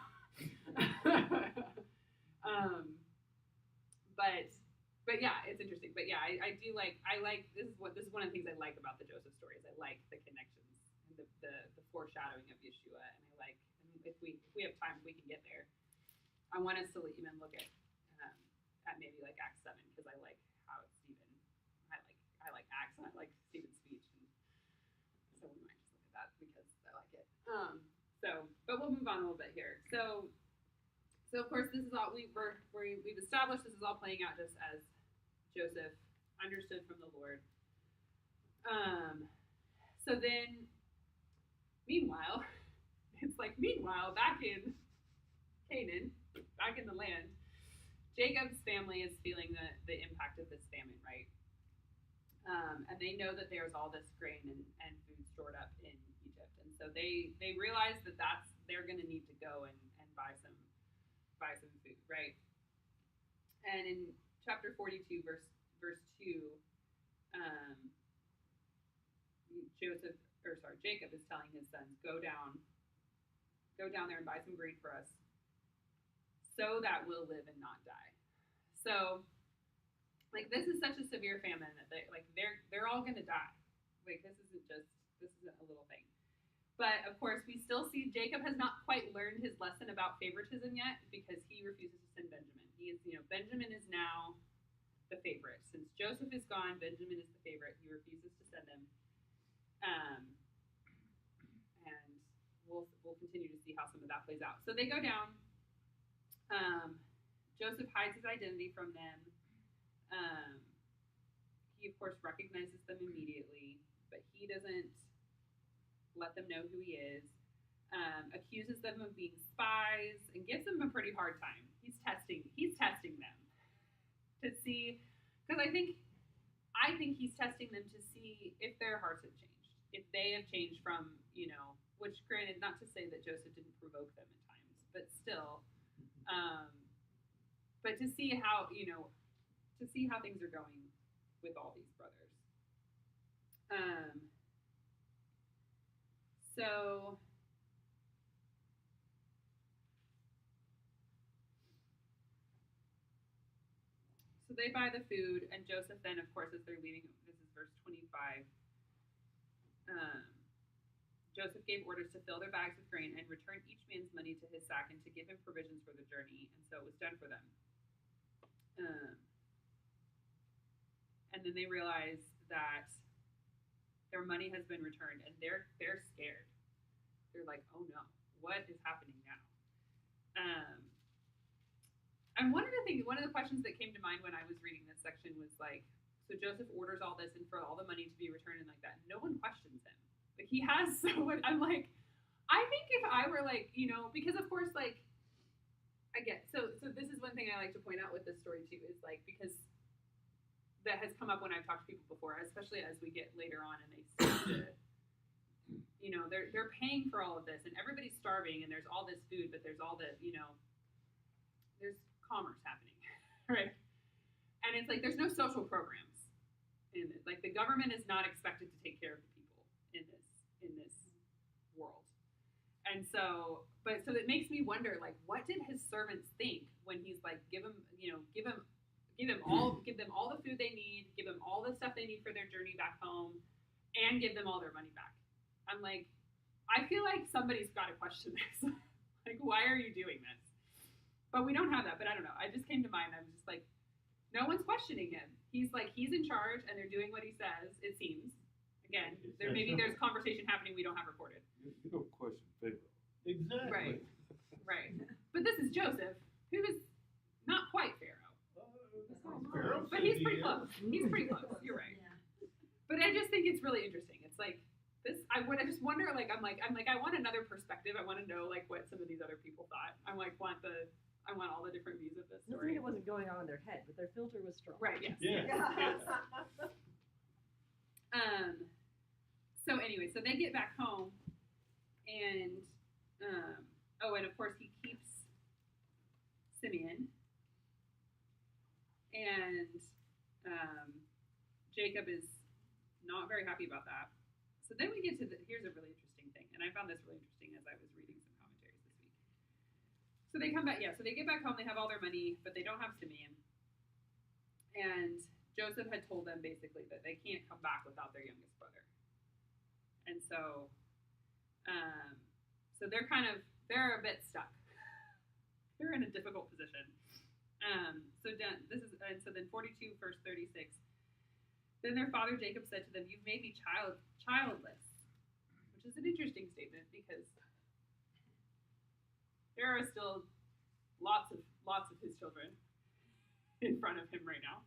But yeah, it's interesting. But yeah, I like this is one of the things I like about the Joseph stories. I like the connections and the foreshadowing of Yeshua, and if we have time, we can get there. I want us to even look at maybe like Acts 7, because I like how Stephen, I like Acts, and I like Stephen's speech, and so we might just look at that because I like it. But we'll move on a little bit here. So of course, this is all we've established. This is all playing out just as Joseph understood from the Lord. So then, meanwhile, back in Canaan, back in the land, Jacob's family is feeling the impact of this famine, right? And they know that there's all this grain and food stored up in Egypt, and so they realize that they're going to need to go and buy some food, right? And in chapter 42, verse 2, Jacob is telling his sons, go down there and buy some grain for us, so that we'll live and not die. So, like, this is such a severe famine that they're all gonna die. Like, this isn't a little thing. But of course, we still see Jacob has not quite learned his lesson about favoritism yet, because he refuses to send Benjamin. Benjamin is now the favorite. Since Joseph is gone, Benjamin is the favorite. He refuses to send him. And we'll continue to see how some of that plays out. So they go down. Joseph hides his identity from them. He, of course, recognizes them immediately, but he doesn't let them know who he is. Accuses them of being spies, and gives them a pretty hard time. He's testing them to see, because I think he's testing them to see if their hearts have changed, if they have changed from, which, granted, not to say that Joseph didn't provoke them at times, but still, but to see how things are going with all these brothers. So they buy the food, and Joseph then, of course, as they're leaving, this is verse 25, Joseph gave orders to fill their bags with grain and return each man's money to his sack, and to give him provisions for the journey, and so it was done for them. And then they realize that their money has been returned, and they're scared. They're like, oh no, what is happening now? And one of the questions that came to mind when I was reading this section was like, So Joseph orders all this and for all the money to be returned and like that. No one questions him. Like he has so much. I'm like, I think if I were like, because of course, like, I get so this is one thing I like to point out with this story too is like because that has come up when I've talked to people before, especially as we get later on and they start to, they're paying for all of this and everybody's starving and there's all this food, but there's all the, there's commerce happening, right? And it's like there's no social programs in it. Like the government is not expected to take care of the people in this world. And so it makes me wonder, like, what did his servants think when he's like, give them all the food they need, give them all the stuff they need for their journey back home, and give them all their money back. I'm like, I feel like somebody's got to question this. Like, why are you doing this? But we don't have that. But I don't know. I just came to mind. I'm just like, no one's questioning him. He's like, he's in charge, and they're doing what he says. It seems. Again, there's conversation happening we don't have recorded. You don't question Pharaoh. Exactly. Right. But this is Joseph, who is not quite Pharaoh. Pharaoh But he's pretty close. He's pretty close. You're right. Yeah. But I just think it's really interesting. It's like this. I just wonder. Like I'm like I want another perspective. I want to know like what some of these other people thought. I want all the different views of this Doesn't story. mean it wasn't going on in their head, but their filter was strong. Right. Yes. Yes. Yes. So anyway, so they get back home, and and of course he keeps Simeon, and Jacob is not very happy about that. So then we get to here's a really interesting thing, and I found this really interesting as I was reading some commentaries this week. So they come back, so they get back home, they have all their money, but they don't have Simeon. And Joseph had told them basically that they can't come back without their youngest brother. And so they're a bit stuck. They're in a difficult position. So then 42 verse 36. Then their father Jacob said to them, "You've made me childless," which is an interesting statement because there are still lots of his children in front of him right now.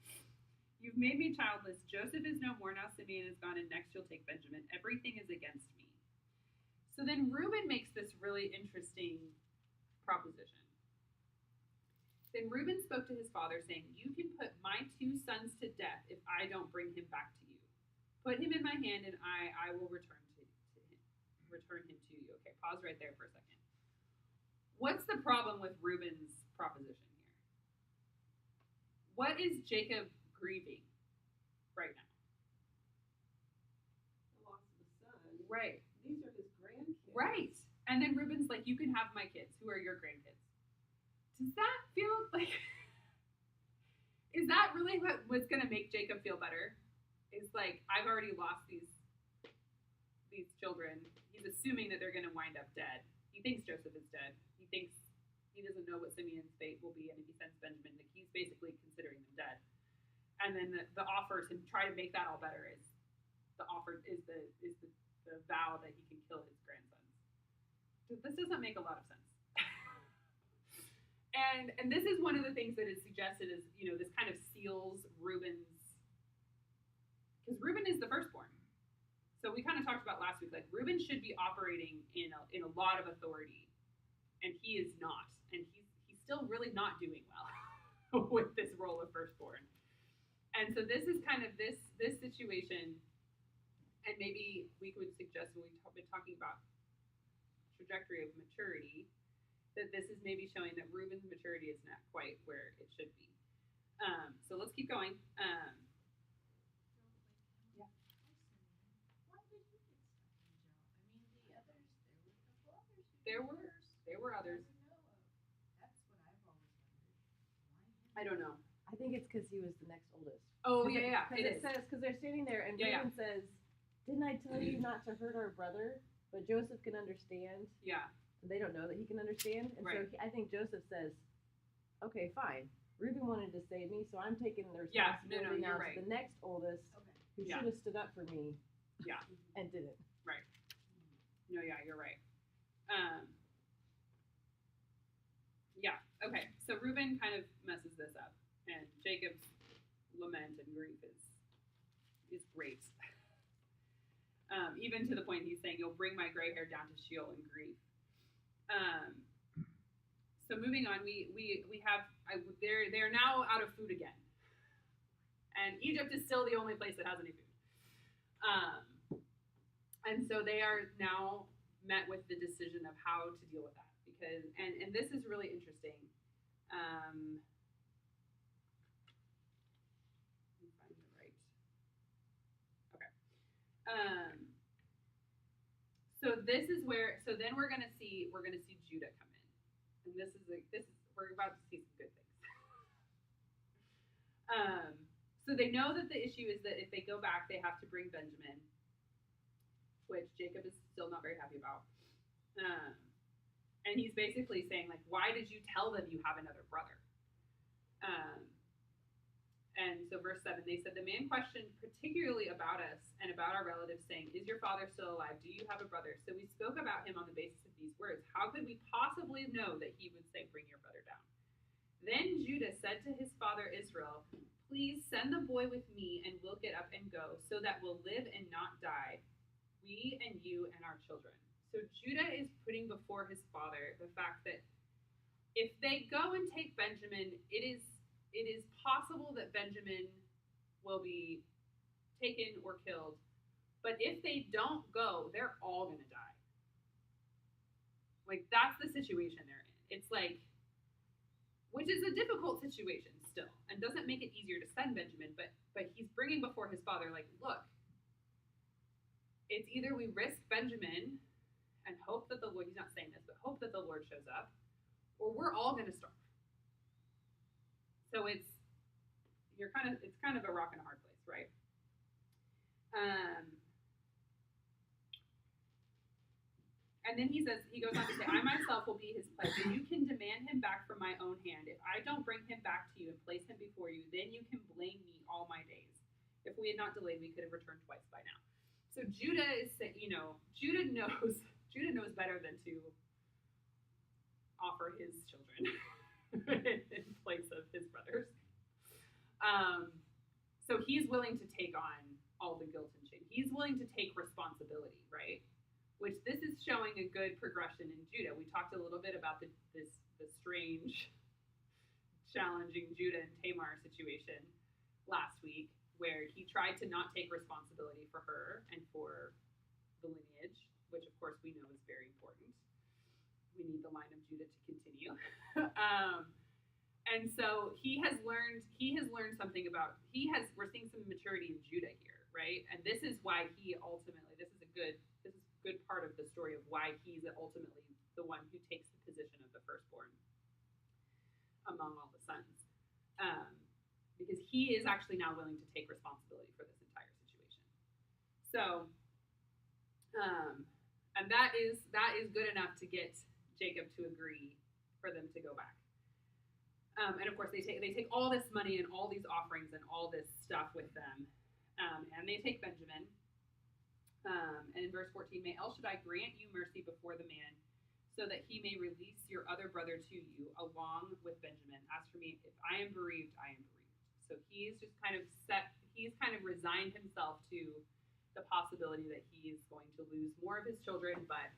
"You've made me childless. Joseph is no more now. Simeon is gone, and next you'll take Benjamin. Everything is against me." So then Reuben makes this really interesting proposition. Then Reuben spoke to his father, saying, "You can put my 2 sons to death if I don't bring him back to you. Put him in my hand, and I will return him to you." Okay, pause right there for a second. What's the problem with Reuben's proposition here? What is Jacob grieving right now? The loss of a son. Right. These are his grandkids. Right. And then Reuben's like, "You can have my kids. Who are your grandkids?" Does that feel like, is that really what's going to make Jacob feel better? Is like, I've already lost these children. He's assuming that they're going to wind up dead. He thinks Joseph is dead. He thinks he doesn't know what Simeon's fate will be, and if he sends Benjamin, like he's basically considering them dead. And then the offer to try to make that all better is the vow that he can kill his grandsons. This doesn't make a lot of sense. And this is one of the things that is suggested is, this kind of seals Reuben's, because Reuben is the firstborn. So we kind of talked about last week, like Reuben should be operating in a lot of authority, and he is not, and he's still really not doing well with this role of firstborn. And so this is kind of this situation, and maybe we could suggest when we've been talking about trajectory of maturity, that this is maybe showing that Reuben's maturity is not quite where it should be. So let's keep going. Yeah. Why did he get stuck in jail? I mean, the others, There there were a couple others. were others. That's what I've always wondered. I don't know. I think it's because he was the next oldest. Oh, Cause yeah. Because it says, because they're standing there, and Yeah, Reuben says, "Didn't I tell you not to hurt our brother?" But Joseph can understand. Yeah. And they don't know that he can understand. And Right. so I think Joseph says, "Okay, fine. Reuben wanted to save me, so I'm taking the Yeah, responsibility you're now right. to the next oldest Okay. who Yeah. should have stood up for me Yeah. and didn't." No, yeah, you're right. Yeah. Okay. So Reuben kind of messes this up, and Jacob's lament and grief is is great. Even to the point he's saying, "You'll bring my gray hair down to Sheol in grief." So moving on, we have they're now out of food again, and Egypt is still the only place that has any food. And so they are now met with the decision of how to deal with that, because and this is really interesting. Let me find the right. Okay. So this is where. So then we're gonna see Judah come in, and this is we're about to see some good things. So they know that the issue is that if they go back, they have to bring Benjamin, which Jacob is still not very happy about. And he's basically saying, like, why did you tell them you have another brother? And so verse 7, they said, the man questioned particularly about us and about our relatives, saying, is your father still alive? Do you have a brother? So we spoke about him on the basis of these words. How could we possibly know that he would say, bring your brother down? Then Judah said to his father Israel, please send the boy with me, and we'll get up and go, so that we'll live and not die, we and you and our children. So Judah is putting before his father the fact that if they go and take Benjamin, it is possible that Benjamin will be taken or killed. But if they don't go, they're all going to die. Like, that's the situation they're in. It's like, which is a difficult situation still, and doesn't make it easier to send Benjamin, but he's bringing before his father, like, look, it's either we risk Benjamin and hope that the Lord, he's not saying this, but hope that the Lord shows up, or we're all going to starve. So it's kind of a rock and a hard place, right? And then he goes on to say, I myself will be his pledge, and you can demand him back from my own hand. If I don't bring him back to you and place him before you, then you can blame me all my days. If we had not delayed, we could have returned twice by now. So Judah is saying, Judah knows better than to offer his children in place of his brothers. So he's willing to take on all the guilt and shame. He's willing to take responsibility, right? Which this is showing a good progression in Judah. We talked a little bit about the strange, challenging Judah and Tamar situation last week, where he tried to not take responsibility for her and for the lineage, which of course we know is very important. We need the line of Judah to continue. And so we're seeing some maturity in Judah here, right? And this is why he ultimately, this is a good part of the story of why he's ultimately the one who takes the position of the firstborn among all the sons. Because he is actually now willing to take responsibility for this entire situation. So, and that is good enough to get Jacob to agree for them to go back. And of course, they take all this money and all these offerings and all this stuff with them, and they take Benjamin. And in verse 14, may El Shaddai grant you mercy before the man, so that he may release your other brother to you along with Benjamin. As for me, if I am bereaved, I am bereaved. So he's just he's kind of resigned himself to the possibility that he is going to lose more of his children, but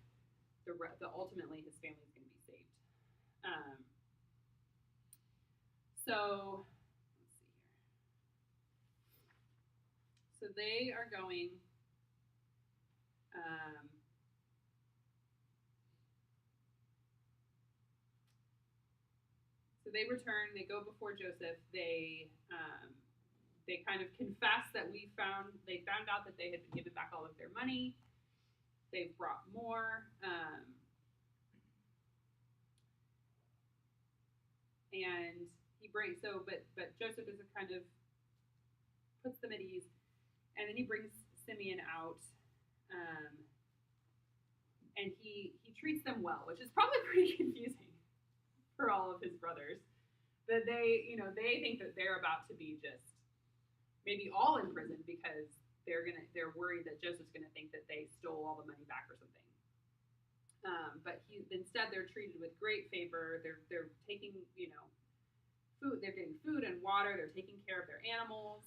ultimately his family is going to be saved. So let's see here. So they are going. So they return. They go before Joseph. They kind of confess that they found out that they had been given back all of their money. They've brought more. And but Joseph is kind of puts them at ease, and then he brings Simeon out, and he treats them well, which is probably pretty confusing for all of his brothers. That they think that they're about to be just maybe all in prison because they're worried that Joseph's gonna think that they stole all the money back or something. But instead they're treated with great favor. They're taking food. They're getting food and water. They're taking care of their animals.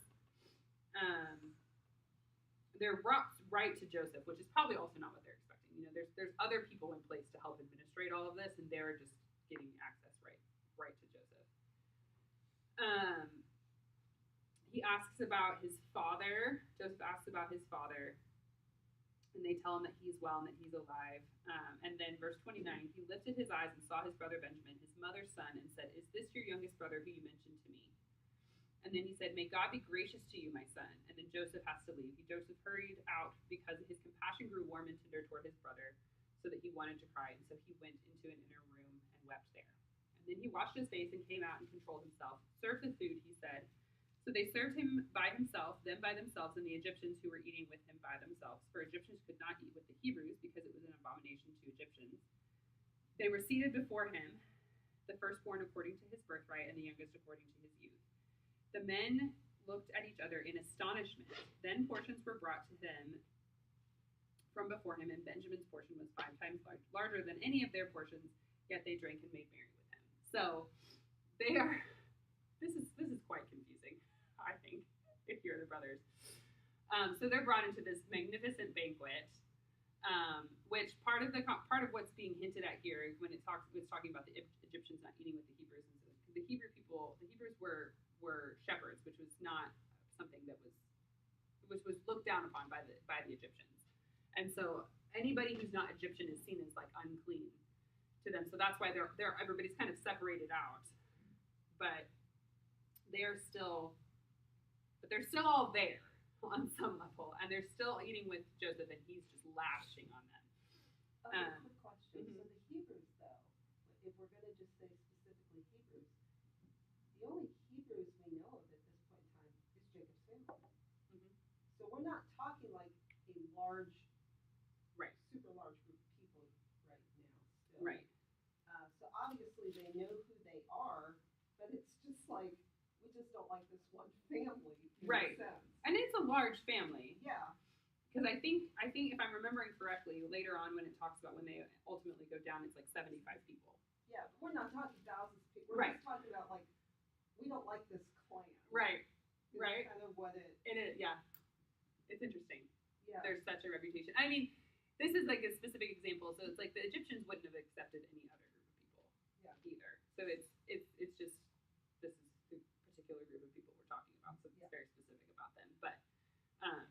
they're brought right to Joseph, which is probably also not what they're expecting. You know, there's other people in place to help administrate all of this, and they're just getting access right to Joseph. He asks about his father. Joseph asks about his father, and they tell him that he's well and that he's alive. And then verse 29, he lifted his eyes and saw his brother Benjamin, his mother's son, and said, "Is this your youngest brother who you mentioned to me?" And then he said, "May God be gracious to you, my son." And then Joseph has to leave. Joseph hurried out because his compassion grew warm and tender toward his brother, so that he wanted to cry. And so he went into an inner room and wept there. And then he washed his face and came out and controlled himself. "Serve the food," he said. So they served him by himself, them by themselves, and the Egyptians who were eating with him by themselves. For Egyptians could not eat with the Hebrews because it was an abomination to Egyptians. They were seated before him, the firstborn according to his birthright, and the youngest according to his youth. The men looked at each other in astonishment. Then portions were brought to them from before him, and Benjamin's portion was 5 times larger than any of their portions, yet they drank and made merry with him. So they are, this is quite confusing, I think, if you're the brothers. So they're brought into this magnificent banquet, which part of what's being hinted at here is when it's talking about the Egyptians not eating with the Hebrews. And so the Hebrews were shepherds, which was not something that was looked down upon by the Egyptians. And so anybody who's not Egyptian is seen as like unclean to them. So that's why everybody's kind of separated out. But they're still all there on some level, and they're still eating with Joseph, and he's just lashing on them. Quick question. Mhm. So the Hebrews, though, if we're going to just say specifically Hebrews, the only Hebrews we know of at this point in time is Jacob's family. Mhm. So we're not talking like a large, Right. super large group of people right now still. Right. So obviously they know who they are, but it's just like, we just don't like this one family in Right. a sense. And it's a large family. Yeah. Because I think if I'm remembering correctly, later on when it talks about when they ultimately go down, it's like 75 people. Yeah, but we're not talking thousands of people. We're Right. just talking about like, we don't like this clan. Right. Is Right. kind of what it. It is, yeah. It's interesting. Yeah. There's such a reputation. I mean, this is like a specific example, so it's like the Egyptians wouldn't have accepted any other group of people either. So it's just this is the particular group of people we're talking about, so it's very specific about them.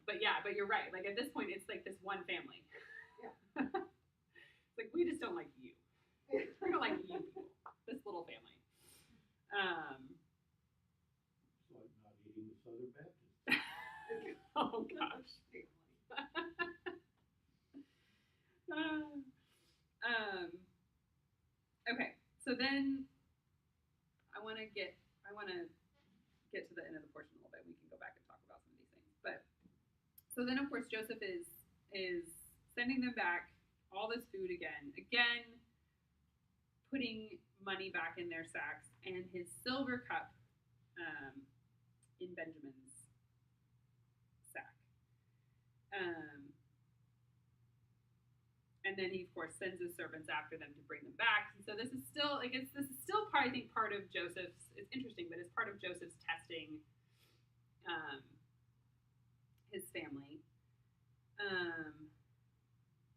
But you're right. Like at this point, it's like this one family. Yeah. It's like we just don't like you. We don't like you people. This little family. It's like not eating with Southern Baptists. Oh gosh. Okay, so then I want to get to the end of the portion a little bit. We can go back and talk about some of these things. But so then, of course, Joseph is sending them back all this food again, putting money back in their sacks, and his silver cup in Benjamin's sack. And then he, of course, sends his servants after them to bring them back. And so this is still part, I think, part of Joseph's. It's interesting, but it's part of Joseph's testing his family.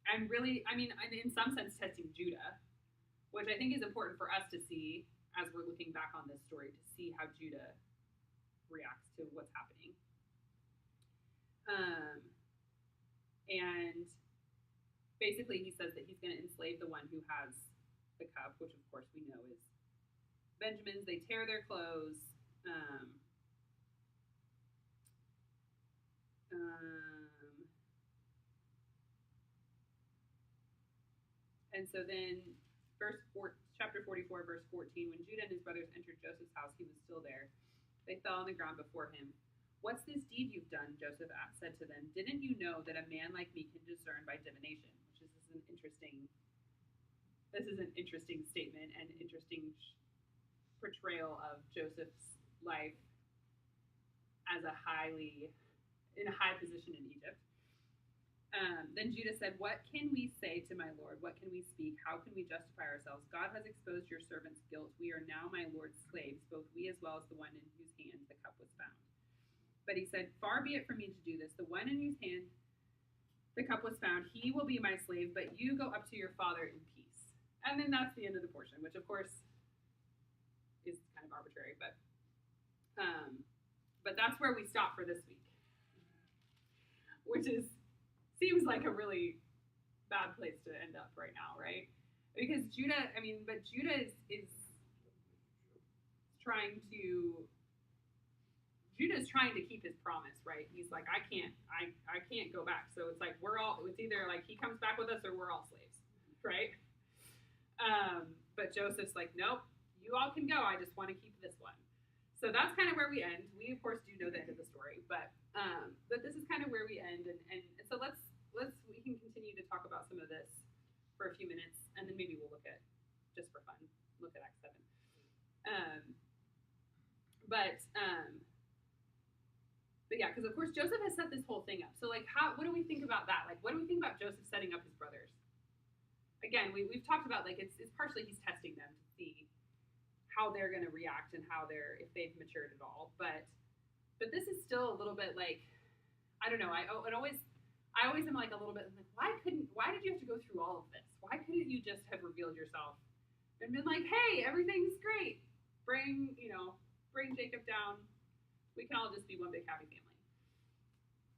And really, I mean, in some sense, testing Judah, which I think is important for us to see as we're looking back on this story, to see how Judah reacts to what's happening. And basically he says that he's going to enslave the one who has the cup, which of course we know is Benjamin's. They tear their clothes. And so then chapter 44, verse 14, when Judah and his brothers entered Joseph's house, he was still there. They fell on the ground before him. "What's this deed you've done?" Joseph said to them. "Didn't you know that a man like me can discern by divination?" Which is an interesting statement and interesting portrayal of Joseph's life as in a high position in Egypt. Then Judah said, "What can we say to my lord? What can we speak? How can we justify ourselves? God has exposed your servant's guilt. We are now my lord's slaves, both we as well as the one in whose hands the cup was found." But he said, "Far be it from me to do this. The one in whose hand the cup was found, he will be my slave, but you go up to your father in peace." And then that's the end of the portion, which of course is kind of arbitrary, but that's where we stop for this week, which seems like a really bad place to end up right now, right? Because Judah is trying to keep his promise, right? He's like, I can't go back. So it's like it's either like he comes back with us or we're all slaves, right? But Joseph's like, nope, you all can go. I just want to keep this one. So that's kind of where we end. We of course do know the end of the story, but this is kind of where we end, and so we can continue to talk about some of this for a few minutes, and then maybe we'll look at, just for fun, look at Acts 7. But yeah, because of course Joseph has set this whole thing up. So like, what do we think about that? Like, what do we think about Joseph setting up his brothers? Again, we've talked about like it's partially he's testing them to see how they're going to react and if they've matured at all. But this is still a little bit like, I don't know. I always am like a little bit like, why did you have to go through all of this? Why couldn't you just have revealed yourself and been like, hey, everything's great. Bring Jacob down. We can all just be one big happy family.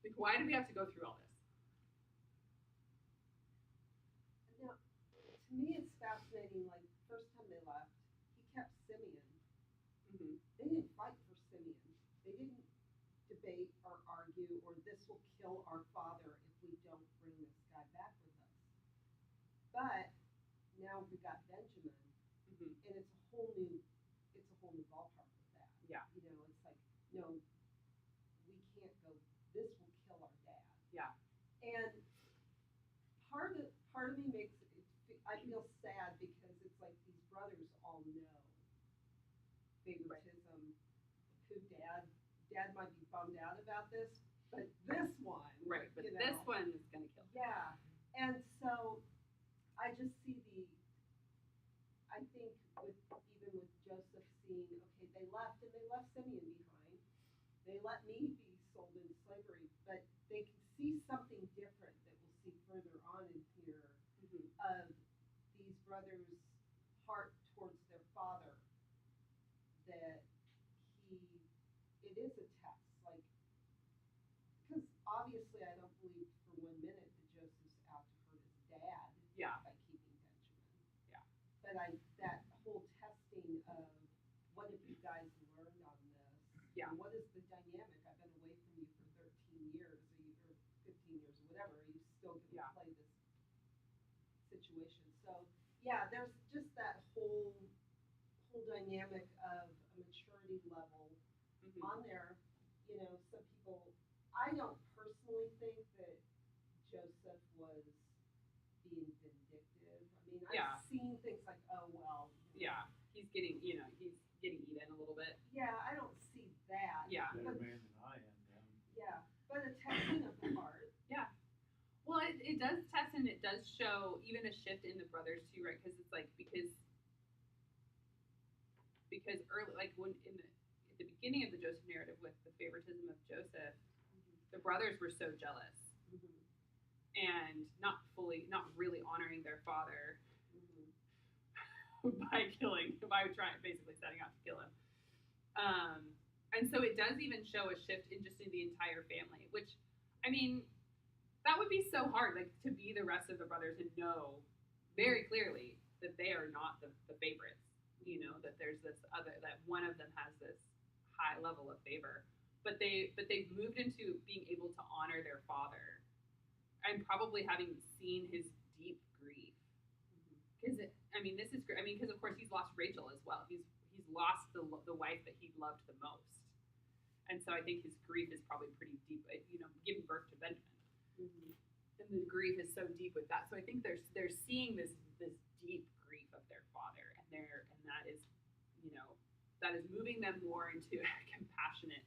Like, why do we have to go through all this? Now, to me, it's fascinating. Like, first time they left, he kept Simeon. Mm-hmm. They didn't fight for Simeon. They didn't debate or argue, or this will kill our father if we don't bring this guy back with us. But now we got Benjamin, Mm-hmm. and it's a whole new ballpark with that. Yeah. You know, it's like, no, we can't go. This will kill our dad. Yeah. And part of me makes it. I feel sad because it's like these brothers all know favoritism. Who dad might be bummed out about this, but this one, Right. But you this know, one is going to kill. yeah. And so I just see I think even with Joseph seeing, okay, they left Simeon behind. They let me be sold into slavery, but they can see something different that we'll see further on in here Mm-hmm. of these brothers' heart towards their father. That it is a test, like, because obviously I don't believe for 1 minute that Joseph's out to hurt his dad. Yeah. By keeping Benjamin. Yeah. But that whole testing of what have you guys learned on this? Yeah. And what is the dynamic? I've been away from you for 13 years or 15 years or whatever. Are you still going to play this situation? So yeah, there's just that whole dynamic of a maturity level Mm-hmm. on there. You know, some people, I don't personally think that Joseph was being vindictive. I mean, Yeah. I've seen things like, oh, well. Yeah. He's getting even a little bit. Yeah, I don't see that. Yeah. Better But, man than I am then. yeah, but a testing of the heart. Yeah. Well, it does test, and it does show even a shift in the brothers too, right? Because it's like because early, like when at the beginning of the Joseph narrative with the favoritism of Joseph, the brothers were so jealous Mm-hmm. and not really honoring their father Mm-hmm. by basically setting out to kill him. And so it does even show a shift in the entire family, which, I mean, that would be so hard, like to be the rest of the brothers and know very clearly that they are not the favorites. You know, that there's that one of them has this high level of favor, but they've moved into being able to honor their father, and probably having seen his deep grief. Because because of course he's lost Rachel as well. He's lost the wife that he loved the most, and so I think his grief is probably pretty deep. You know, giving birth to Benjamin, and the grief is so deep with that. So I think they're seeing this deep grief of their father, and that is, you know, that is moving them more into a compassionate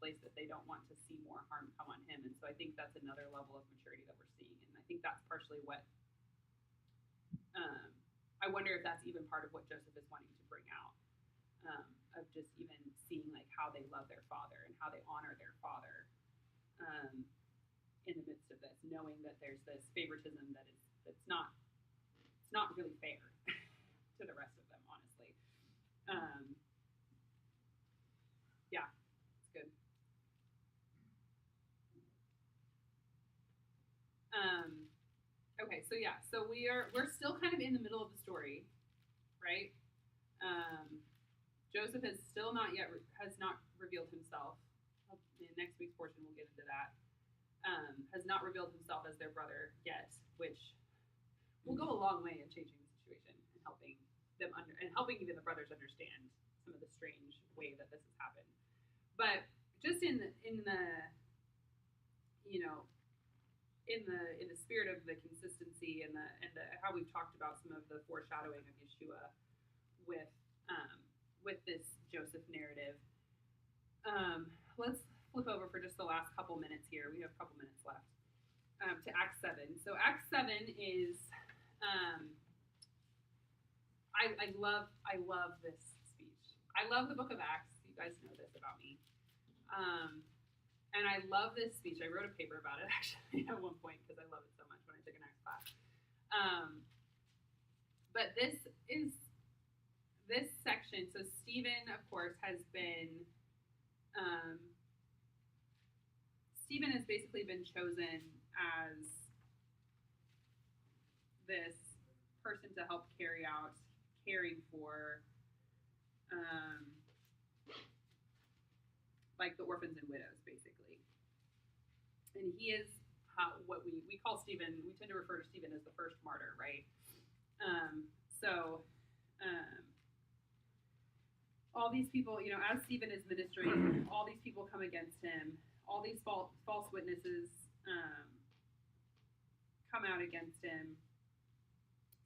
place that they don't want to see more harm come on him. And so I think that's another level of maturity that we're seeing, and I think that's partially what. I wonder if that's even part of what Joseph is wanting to bring out of just even seeing like how they love their father and how they honor their father in the midst of this, knowing that there's this favoritism that's not really fair to the rest of them, honestly. Yeah, it's good. Okay, so we're still kind of in the middle of the story, right? Joseph has still not yet has not revealed himself. In next week's portion, we'll get into that. Has not revealed himself as their brother yet, which will go a long way in changing the situation and helping them helping even the brothers understand some of the strange way that this has happened. But just in the you know in the spirit of the consistency and the how we've talked about some of the foreshadowing of Yeshua with this Joseph narrative. Let's flip over for just the last couple minutes here. We have a couple minutes left to Acts 7. So Acts 7 is I love this speech. I love the book of Acts. You guys know this about me. And I love this speech. I wrote a paper about it actually at one point because I love it so much when I took an Acts class. But this section, so Stephen, of course, has basically been chosen as this person to help caring for like the orphans and widows, basically. And he is what we call Stephen, we tend to refer to Stephen as the first martyr, right? All these people, as Stephen is ministering, all these people come against him. All these false witnesses come out against him.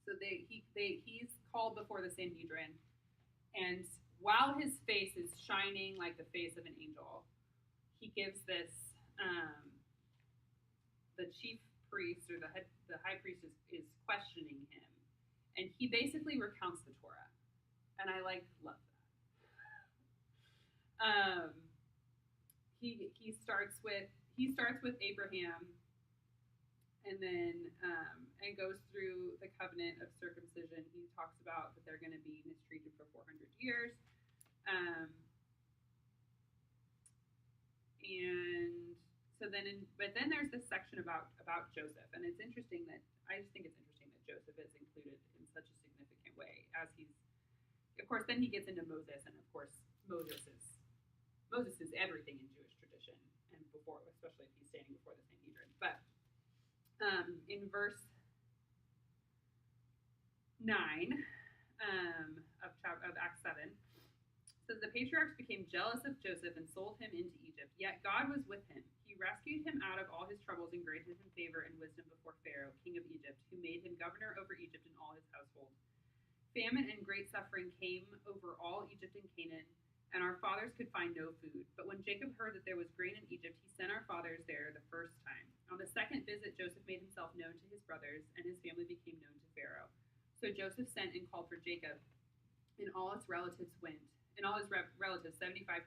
So he's called before the Sanhedrin, and while his face is shining like the face of an angel, he gives this. The chief priest or the high priest is questioning him, and he basically recounts the Torah, and I love that. He starts with Abraham, and then and goes through the covenant of circumcision. He talks about that they're going to be mistreated for 400 years, and so but then there's this section about Joseph, and it's interesting that I just think it's interesting that Joseph is included in such a significant way as he's, of course, then he gets into Moses, and of course Moses is everything in Jewish tradition, and especially if he's standing before the Sanhedrin. But in verse 9 of Acts 7, says the patriarchs became jealous of Joseph and sold him into Egypt. Yet God was with him. He rescued him out of all his troubles and granted him favor and wisdom before Pharaoh, king of Egypt, who made him governor over Egypt and all his household. Famine and great suffering came over all Egypt and Canaan, and our fathers could find no food. But when Jacob heard that there was grain in Egypt, he sent our fathers there the first time. On the second visit, Joseph made himself known to his brothers, and his family became known to Pharaoh. So Joseph sent and called for Jacob, and all his relatives 75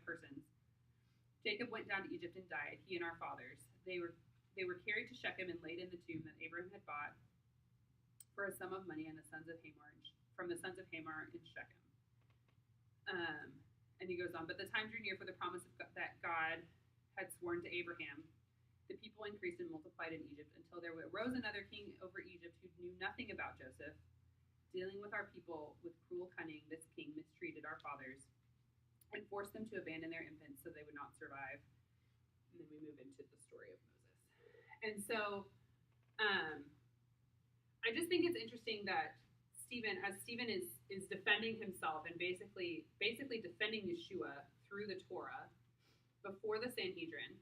persons. Jacob went down to Egypt and died, he and our fathers. They were carried to Shechem and laid in the tomb that Abraham had bought for a sum of money from the sons of Hamor in Shechem. And he goes on, but the time drew near for the promise that God had sworn to Abraham. The people increased and multiplied in Egypt until there arose another king over Egypt who knew nothing about Joseph. Dealing with our people with cruel cunning, this king mistreated our fathers and forced them to abandon their infants so they would not survive. And then we move into the story of Moses. And so I just think it's interesting that Stephen is defending himself and basically defending Yeshua through the Torah before the Sanhedrin.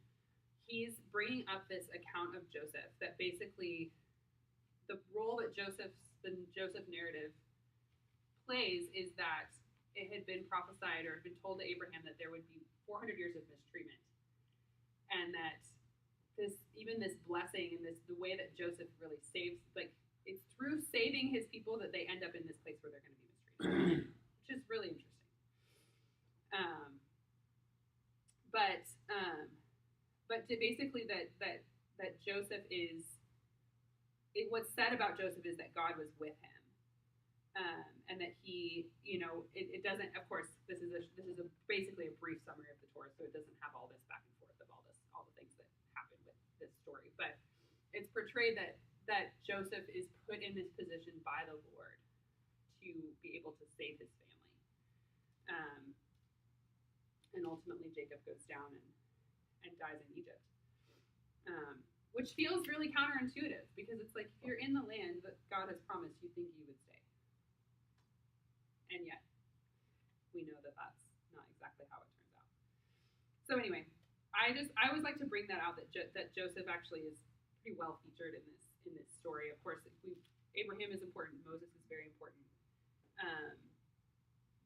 He's bringing up this account of Joseph that basically the role that the Joseph narrative plays is that it had been prophesied or had been told to Abraham that there would be 400 years of mistreatment, and that this blessing and the way that Joseph really saves, it's through saving his people that they end up in this place where they're going to be mistreated, which is really interesting. what's said about Joseph is that God was with him. And that he, it doesn't. Of course, this is basically a brief summary of the Torah, so it doesn't have all this back and forth of all the things that happen with this story. But it's portrayed that Joseph is put in this position by the Lord to be able to save his family, and ultimately Jacob goes down and dies in Egypt, which feels really counterintuitive because it's like if you're in the land that God has promised, you think you would stay. And yet, we know that that's not exactly how it turns out. So anyway, I always like to bring that out that Joseph actually is pretty well featured in this story. Of course, Abraham is important, Moses is very important,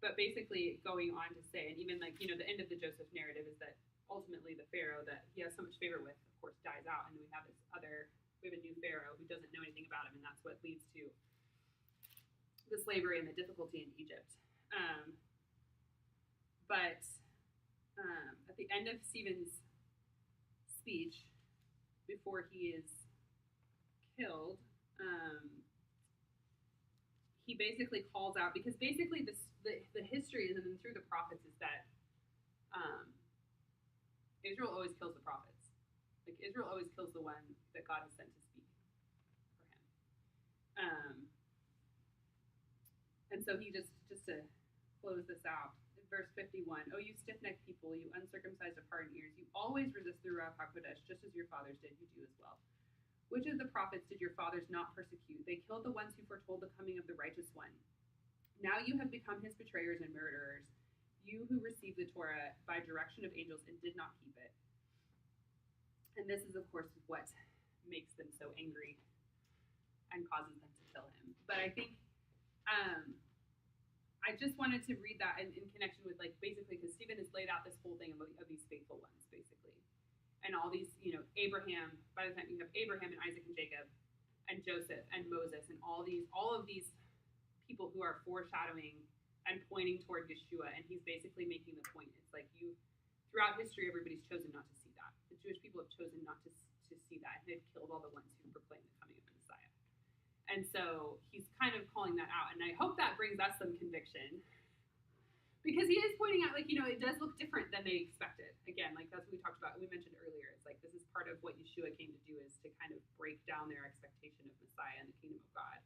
but basically going on to say, and even the end of the Joseph narrative is that ultimately the Pharaoh that he has so much favor with, of course, dies out, and then we have a new Pharaoh who doesn't know anything about him, and that's what leads to the slavery and the difficulty in Egypt. But at the end of Stephen's speech, before he is killed, he basically calls out, because basically the history and then through the prophets is that Israel always kills the prophets. Like Israel always kills the one that God has sent to speak for him. And so he just to close this out, verse 51, "Oh, you stiff-necked people, you uncircumcised of heart and ears, you always resist the Ruach HaKodesh, just as your fathers did, you do as well. Which of the prophets did your fathers not persecute? They killed the ones who foretold the coming of the righteous one. Now you have become his betrayers and murderers, you who received the Torah by direction of angels and did not keep it." And this is, of course, what makes them so angry and causes them to kill him. But I think I just wanted to read that in connection with, basically, because Stephen has laid out this whole thing of these faithful ones, basically. And all these, Abraham, by the time you have Abraham and Isaac and Jacob and Joseph and Moses and all of these people who are foreshadowing and pointing toward Yeshua, and he's basically making the point. It's like throughout history, everybody's chosen not to see that. The Jewish people have chosen not to see that, and they've killed all the ones who proclaim the coming of the Messiah. And so he's kind of calling that out, and I hope that brings us some conviction, because he is pointing out, it does look different than they expected. Again, that's what we talked about, we mentioned earlier. It's like this is part of what Yeshua came to do, is to kind of break down their expectation of Messiah and the kingdom of God,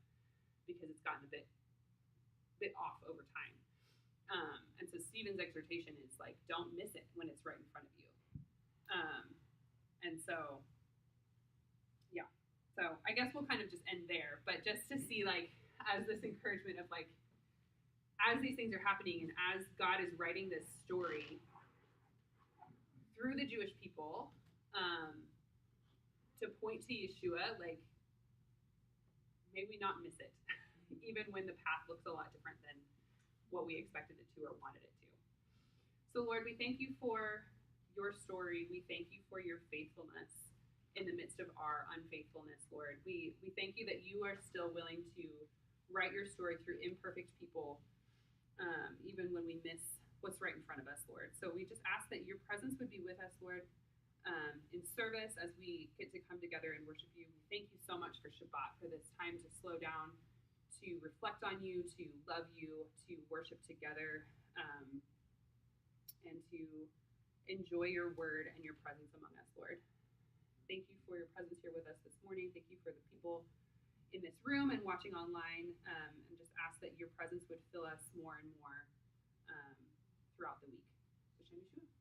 because it's gotten a bit off over time. And so Stephen's exhortation is don't miss it when it's right in front of you. And so, yeah. So I guess we'll kind of just end there, but just to see as this encouragement of as these things are happening and as God is writing this story through the Jewish people, to point to Yeshua, may we not miss it, even when the path looks a lot different than what we expected it to or wanted it to. So Lord, we thank you for your story. We thank you for your faithfulness in the midst of our unfaithfulness, Lord. We thank you that you are still willing to write your story through imperfect people, even when we miss what's right in front of us, Lord. So we just ask that your presence would be with us, Lord, in service as we get to come together and worship you. We thank you so much for Shabbat, for this time to slow down, to reflect on you, to love you, to worship together, and to enjoy your word and your presence among us, Lord. Thank you for your presence here with us this morning. Thank you for the people in this room and watching online, and just ask that your presence would fill us more and more throughout the week. B'Shem Yeshua.